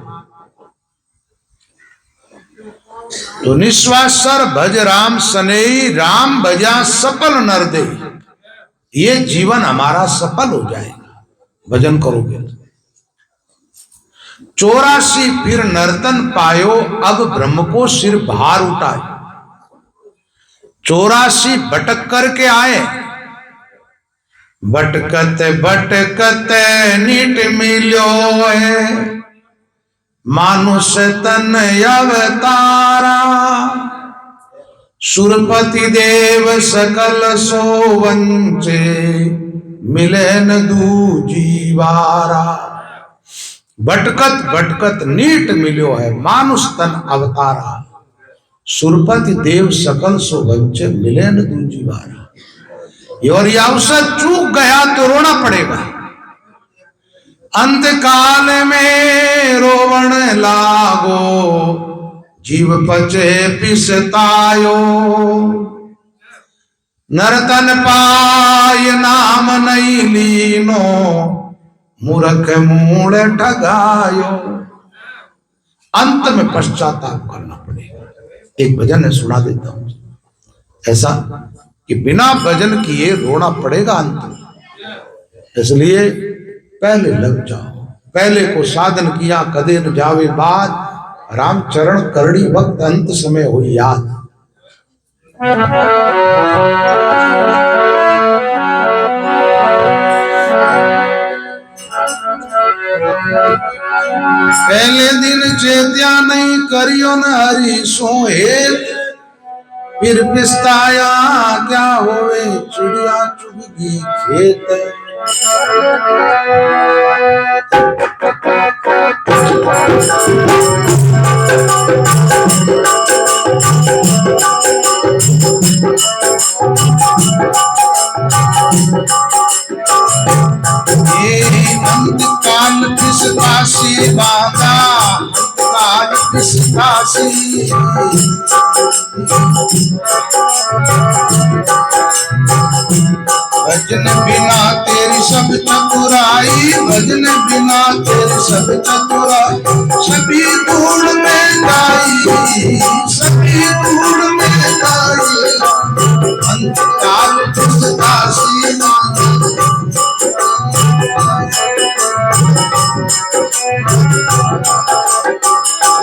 [SPEAKER 1] तो निस्वासर भज राम स्नेही, राम भजा सफल नर दे। ये जीवन हमारा सफल हो जाएगा भजन करोगे। 84 फिर नर्तन पायो, अब ब्रह्म को सिर भार उठाए। 84 भटक करके आए, भटकत भटकत नीट मिलो है, मानुष तन अवतारा। सुरपति देव सकल सो वंचे, मिले न दूजीवारा। भटकत भटकत नीट मिलो है, मानुष तन अवतारा। सुरपति देव सकल सो वंचे, मिले न दूजीवारा। और यह अवसर चूक गया तो रोना पड़ेगा। अंत काल में रोवण लागो, जीव पचे पिसतायो। नरतन पाय नाम नहीं लीनो, मूर्ख मूढ़ ठगायो। अंत में पश्चाताप करना पड़ेगा। एक भजन है, सुना देता हूं ऐसा कि बिना भजन किए रोना पड़ेगा अंत में। इसलिए पहले लग जाओ, पहले को साधन किया कदे न जावे बाद। राम चरण करड़ी वक्त अंत समय हुई याद। पहले दिन चेत्या नहीं करियो न हरि सोहेत, फिर पिस्ताया क्या होवे चिड़िया चुगी खेत। अंत काल पिसतासी बाधा, अंत काल पिसतासी। भजन बिना तेरी सब चतुराई, भजन बिना तेरी सब चतुराई। सभी धूल में गाई, सभी धूल में गाई। अंत काल पिसतासी।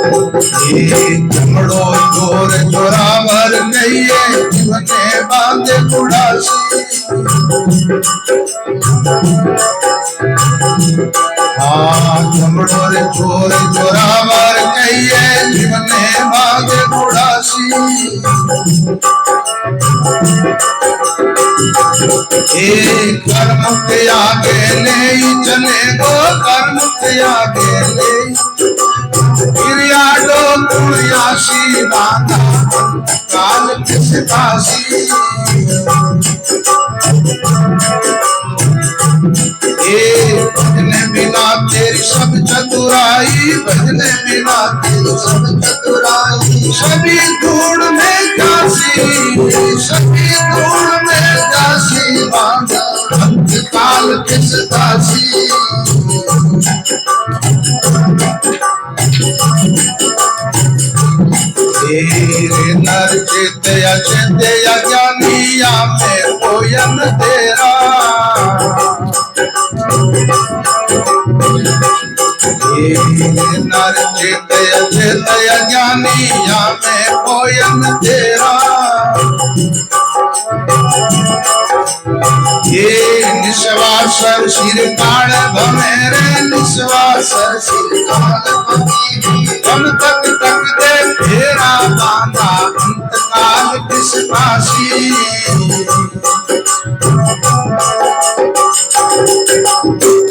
[SPEAKER 2] ये जमड़ो चोर चोरावर कहिए जीवने बांधे उड़ासी हाँ जमड़ो रे चोर चोरावर कहिए जीवने बांधे उड़ासी कर्म के आगे ले चले गो कर्म के आगे ले क्रियाडो कुड़ियासी बांधा काल किस काशी भजने बिना तेरी सब चतुराई भजने बिना तेरी सब चतुराई सभी धूड़ में जासी सभी धूड़ में जासी बांधा अंत काल किस दासी तेरे नर चित्त अचिंत अज्ञानिया में कोयन तेरा नर चित्त अचिंत अज्ञानिया में कोयन तेरा ये निश्वासर सिर काल भमेरे निश्वासर सिर काल हम तक तक दे फेरा बांधा अंत काल किस काशी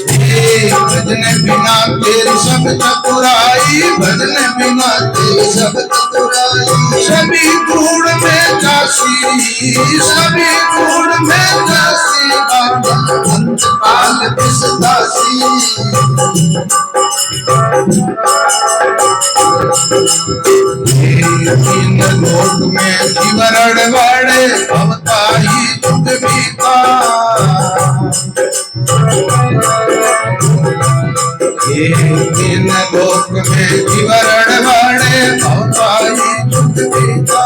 [SPEAKER 2] भजने बिना तेरी सब चतुराई भजने बिना तेरी सब चतुराई सभी गुण में जासी सभी गुण में जासी अंत काल किस दासी तीन लोक में जीवरण बड़े भवताई जुग बीता तीन लोक में जीवरण बड़े भवताई जुग बीता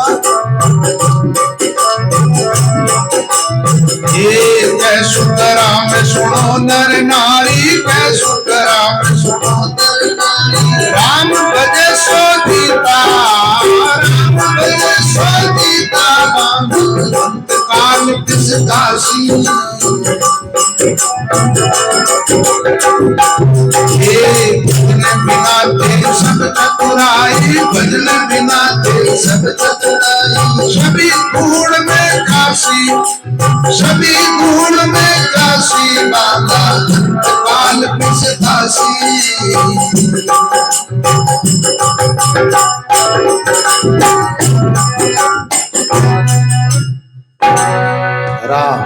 [SPEAKER 2] कै सुख राम सुनो नर नारी कै सुख राम सुनो नर नारी राम भजे सो दीता राम भजे सो दीता अंत काल किस दासी भजन बिना तेरी सब चतुराई भजन बिना तेरी सब चतुराई सभी गुण में काशी सभी गुण में काशी बाबा काल किस दासी
[SPEAKER 1] राम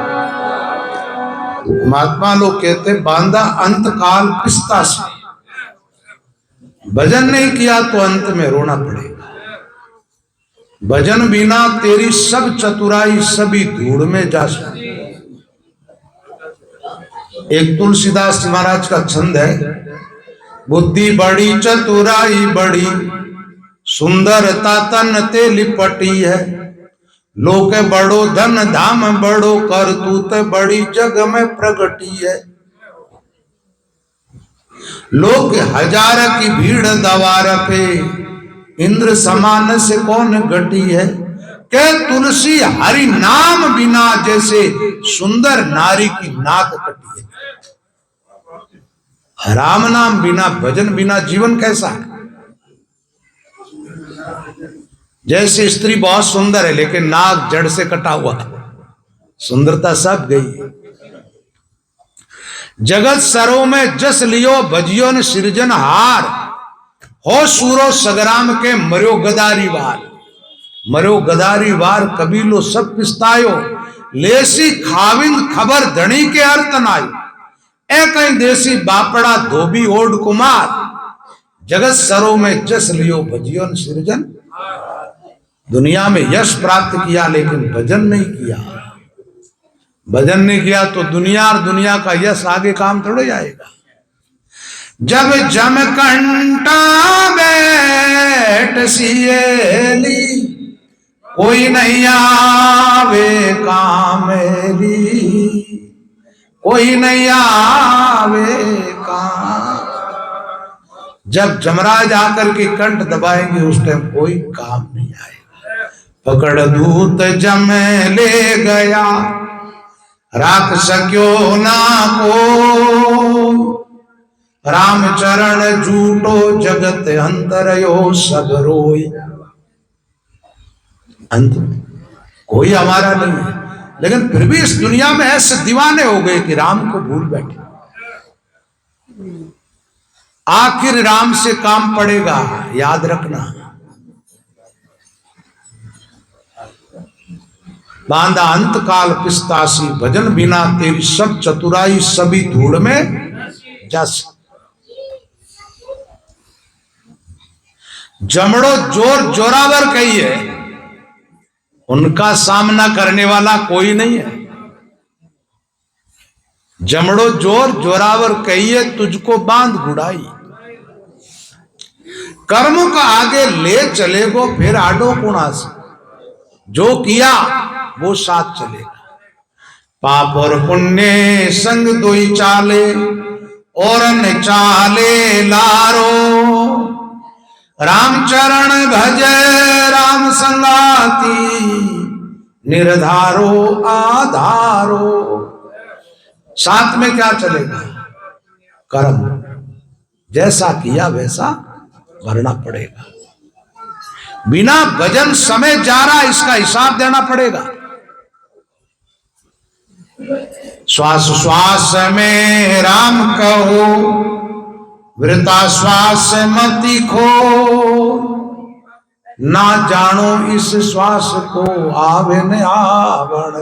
[SPEAKER 1] महात्मा लोग कहते बांधा अंत काल पिस्ता से भजन नहीं किया तो अंत में रोना पड़ेगा भजन बिना तेरी सब चतुराई सभी धूड़ में जा सकती। एक तुलसीदास महाराज का छंद है बुद्धि बड़ी चतुराई बड़ी सुंदरता तन ते लिपटी है लोक बड़ो धन धाम बड़ो करतूत बड़ी जग में प्रगटी है लोग हजार की भीड़ दवार पे इंद्र समान से कौन घटी है के तुलसी हरि नाम बिना जैसे सुंदर नारी की नाक कटी है राम नाम बिना भजन बिना जीवन कैसा है जैसे स्त्री बहुत सुंदर है लेकिन नाक जड़ से कटा हुआ है सुंदरता सब गई जगत सरो में जस लियो भजियो न सृजन हार हो सूरो सगराम के मरो गदारी वार कबीलो सब पिस्तायो लेसी खाविंद खबर धनी के अर्थ नाई ए कहीं देसी बापड़ा धोबी ओड कुमार जगत सरो में जस लियो भजियो न सृजन दुनिया में यश प्राप्त किया लेकिन भजन नहीं किया भजन नहीं किया तो दुनिया और दुनिया का यश आगे काम थोड़े जाएगा जब जमकंटा बैठ सिएली कोई नहीं आवे कामेली कोई नहीं आवे काम जब जमराज आकर के कंठ दबाएंगे उस टाइम कोई काम नहीं आएगा। पकड़ दूत जम ले गया, राख सक्यो ना को, राम चरण झूठो जगत अंतर यो सब रोई। अंत कोई हमारा नहीं है, लेकिन फिर भी इस दुनिया में ऐसे दीवाने हो गए कि राम को भूल बैठे। आखिर राम से काम पड़ेगा, याद रखना। बांधा अंत काल पिस्तासी, भजन बिना तेरी सब चतुराई, सभी धूड़ में जस। जमड़ो जोर जोरावर कहिए, उनका सामना करने वाला कोई नहीं है। जमड़ो जोर जोरावर कहिए, तुझको बांध गुड़ाई। कर्म को आगे ले चले गो, फिर आडो कुणास, जो किया वो साथ चलेगा। पाप और पुण्य संग दोई चाले, और न चाले लारो। राम चरण भजे राम संगाती, निर्धारो आधारो। साथ में क्या चलेगा? कर्म, जैसा किया वैसा भरना पड़ेगा। बिना भजन समय जा रहा, इसका हिसाब देना पड़ेगा। श्वास श्वास में राम कहो, वृता श्वास मति खो। ना जानो इस श्वास को, आवे न आवण।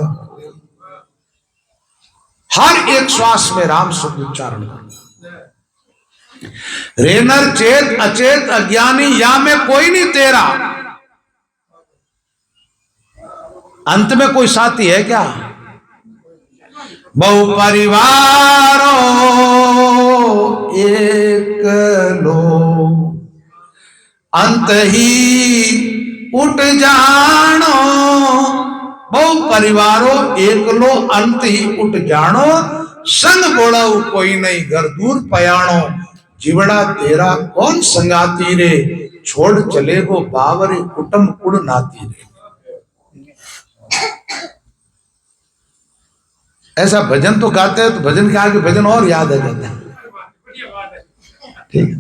[SPEAKER 1] हर एक श्वास में राम शब्द उच्चारण करो। रे नर चेत अचेत अज्ञानी, या में कोई नहीं तेरा। अंत में कोई साथी है क्या? बहु परिवारो एक लो, अंत ही उठ जानो। बहु परिवारो एक लो, अंत ही उठ जानो। संग बोलाऊ कोई नहीं, घर दूर पयाणो। जीवड़ा तेरा कौन संगाती रे, छोड़ चले गो बावरे कुटुम कुड़ नाती रे। ऐसा भजन तो गाते हैं, तो भजन के आगे भजन और याद आ जाता है। ठीक है,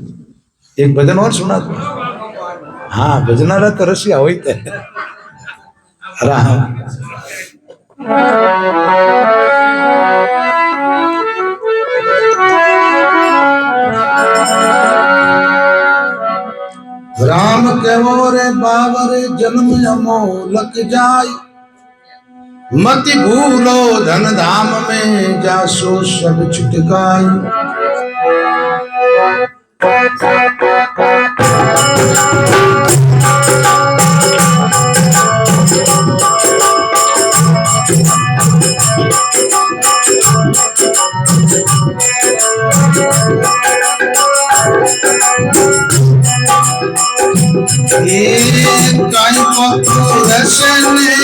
[SPEAKER 1] एक भजन और सुना दो। हाँ, भजनारा तो रसिया होई थे। राम राम कहो रे बावरे जन्म अमोलक जाई। मति भूलो धन धाम में, जासो सब छिटकाई।
[SPEAKER 2] काई रसने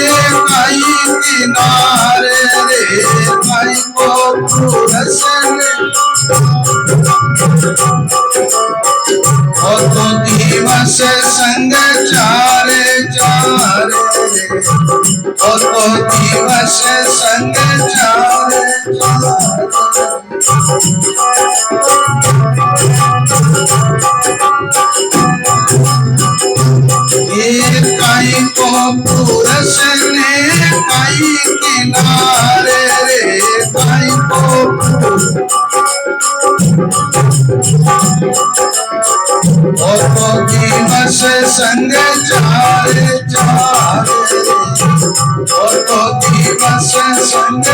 [SPEAKER 2] काई किनारे रे, काई को रसने। और तो दिवस संग चारे चारे, और तो दिवस संग चारे चारे। काई को पुरसने काई किनारे रे, काई को। और तो दिवस संग चारे चारे, और तो दिवस संग।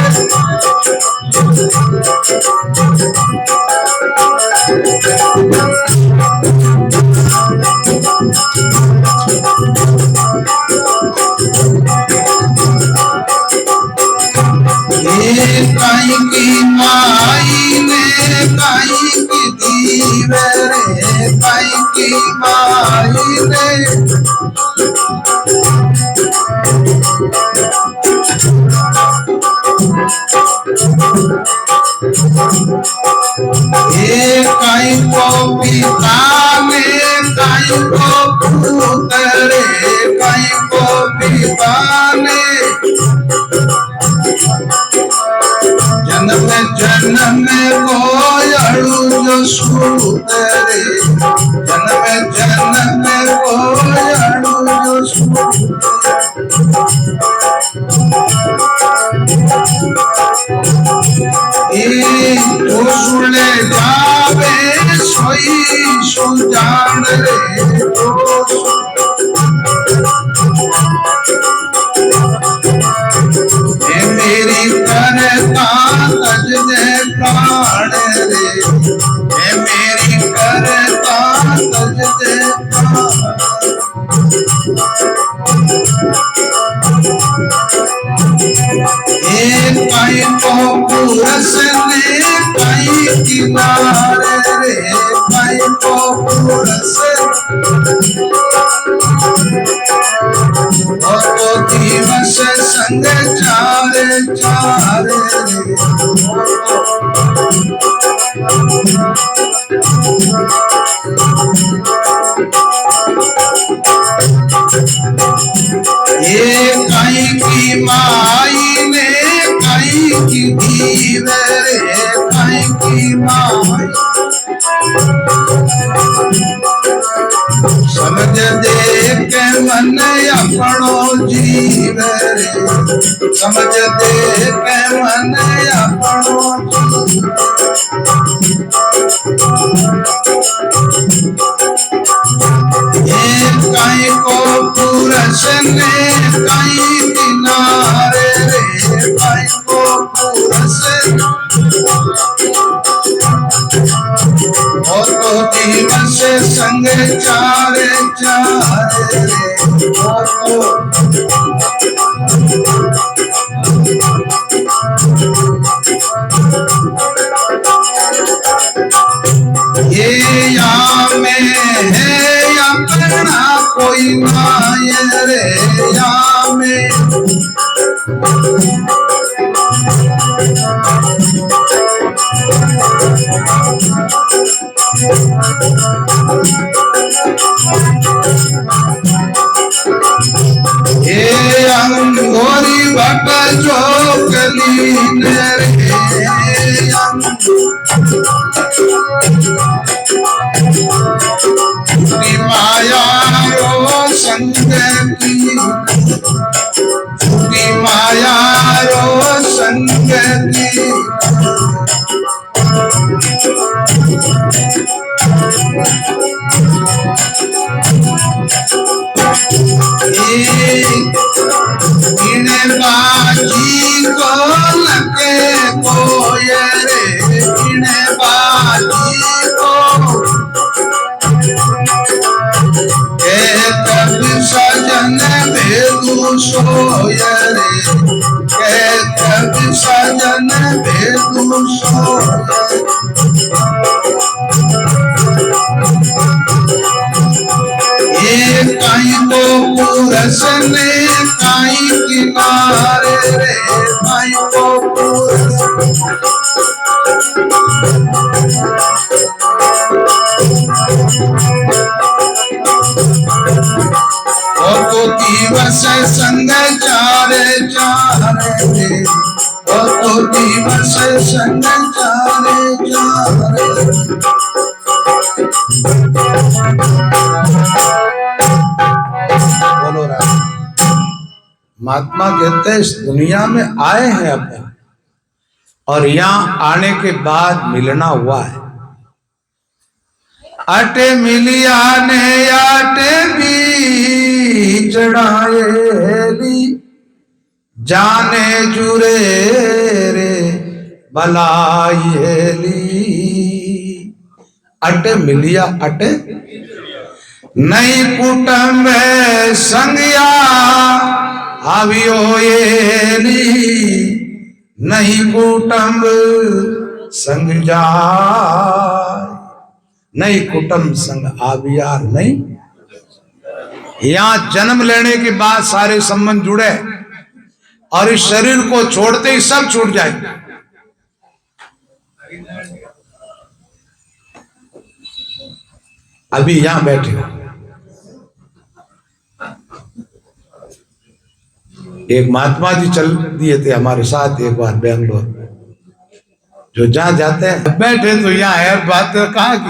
[SPEAKER 2] काई की माई ने काई की दीवे रे, काई की माई ने। काई को पिता काई को पुतरे काई को पिता ने जन्म जन्म को अड़ू जो सूतरे जन्म जन्म को अड़ू जो सूतरे सुने जावे सोई सुजान रे मेरी करता तज दे प्राण रे मेरी करता तज दे काई को पुरस ने काई किनारे रे काई को पुरस तो दिवस संग चारे चारे ये काई की माई ने काई की दीवे रे काई की माई समझ दे के मन अपनो जीव रे समझ दे के मन अपनो जीव ये काई को पुरस ने काई किनारे रे काई को पुरस और तो दिवस संग चारे चारे रे और ये या में है अपना कोई माय रे या में ये अंगोरी भट जो कलीन रे माया रो संग की माया रो संग की इन बाजी को लगे कोय रे इन बाजी को कभी सजन भेदू सोय रे कभी सजन भेदू सोय ये काई को पुरस ने काई किनारे रे काई को पुरस और तो दिवस संग चारे चारे रे और तो दिवस संग चारे चारे बोलो राम। महात्मा कहते हैं इस दुनिया में आए हैं अपने और यहाँ आने के बाद मिलना हुआ है। अटे मिलिया ने आटे भी चढ़ाएली जाने जुरे रे बलाएली। अटे मिलिया अटे नहीं कुटुंब संगया आवियो एली नहीं कुटुंब संग जाय नहीं कुटुंब संग आवियार नहीं। यहां जन्म लेने के बाद सारे संबंध जुड़े और इस शरीर को छोड़ते ही सब छूट जाएंगे। अभी यहां बैठे हो
[SPEAKER 1] एक महात्मा जी चल दिए थे हमारे साथ एक बार बेंगलोर, जो जहां जाते हैं बैठे तो यहाँ है बात कहाँ की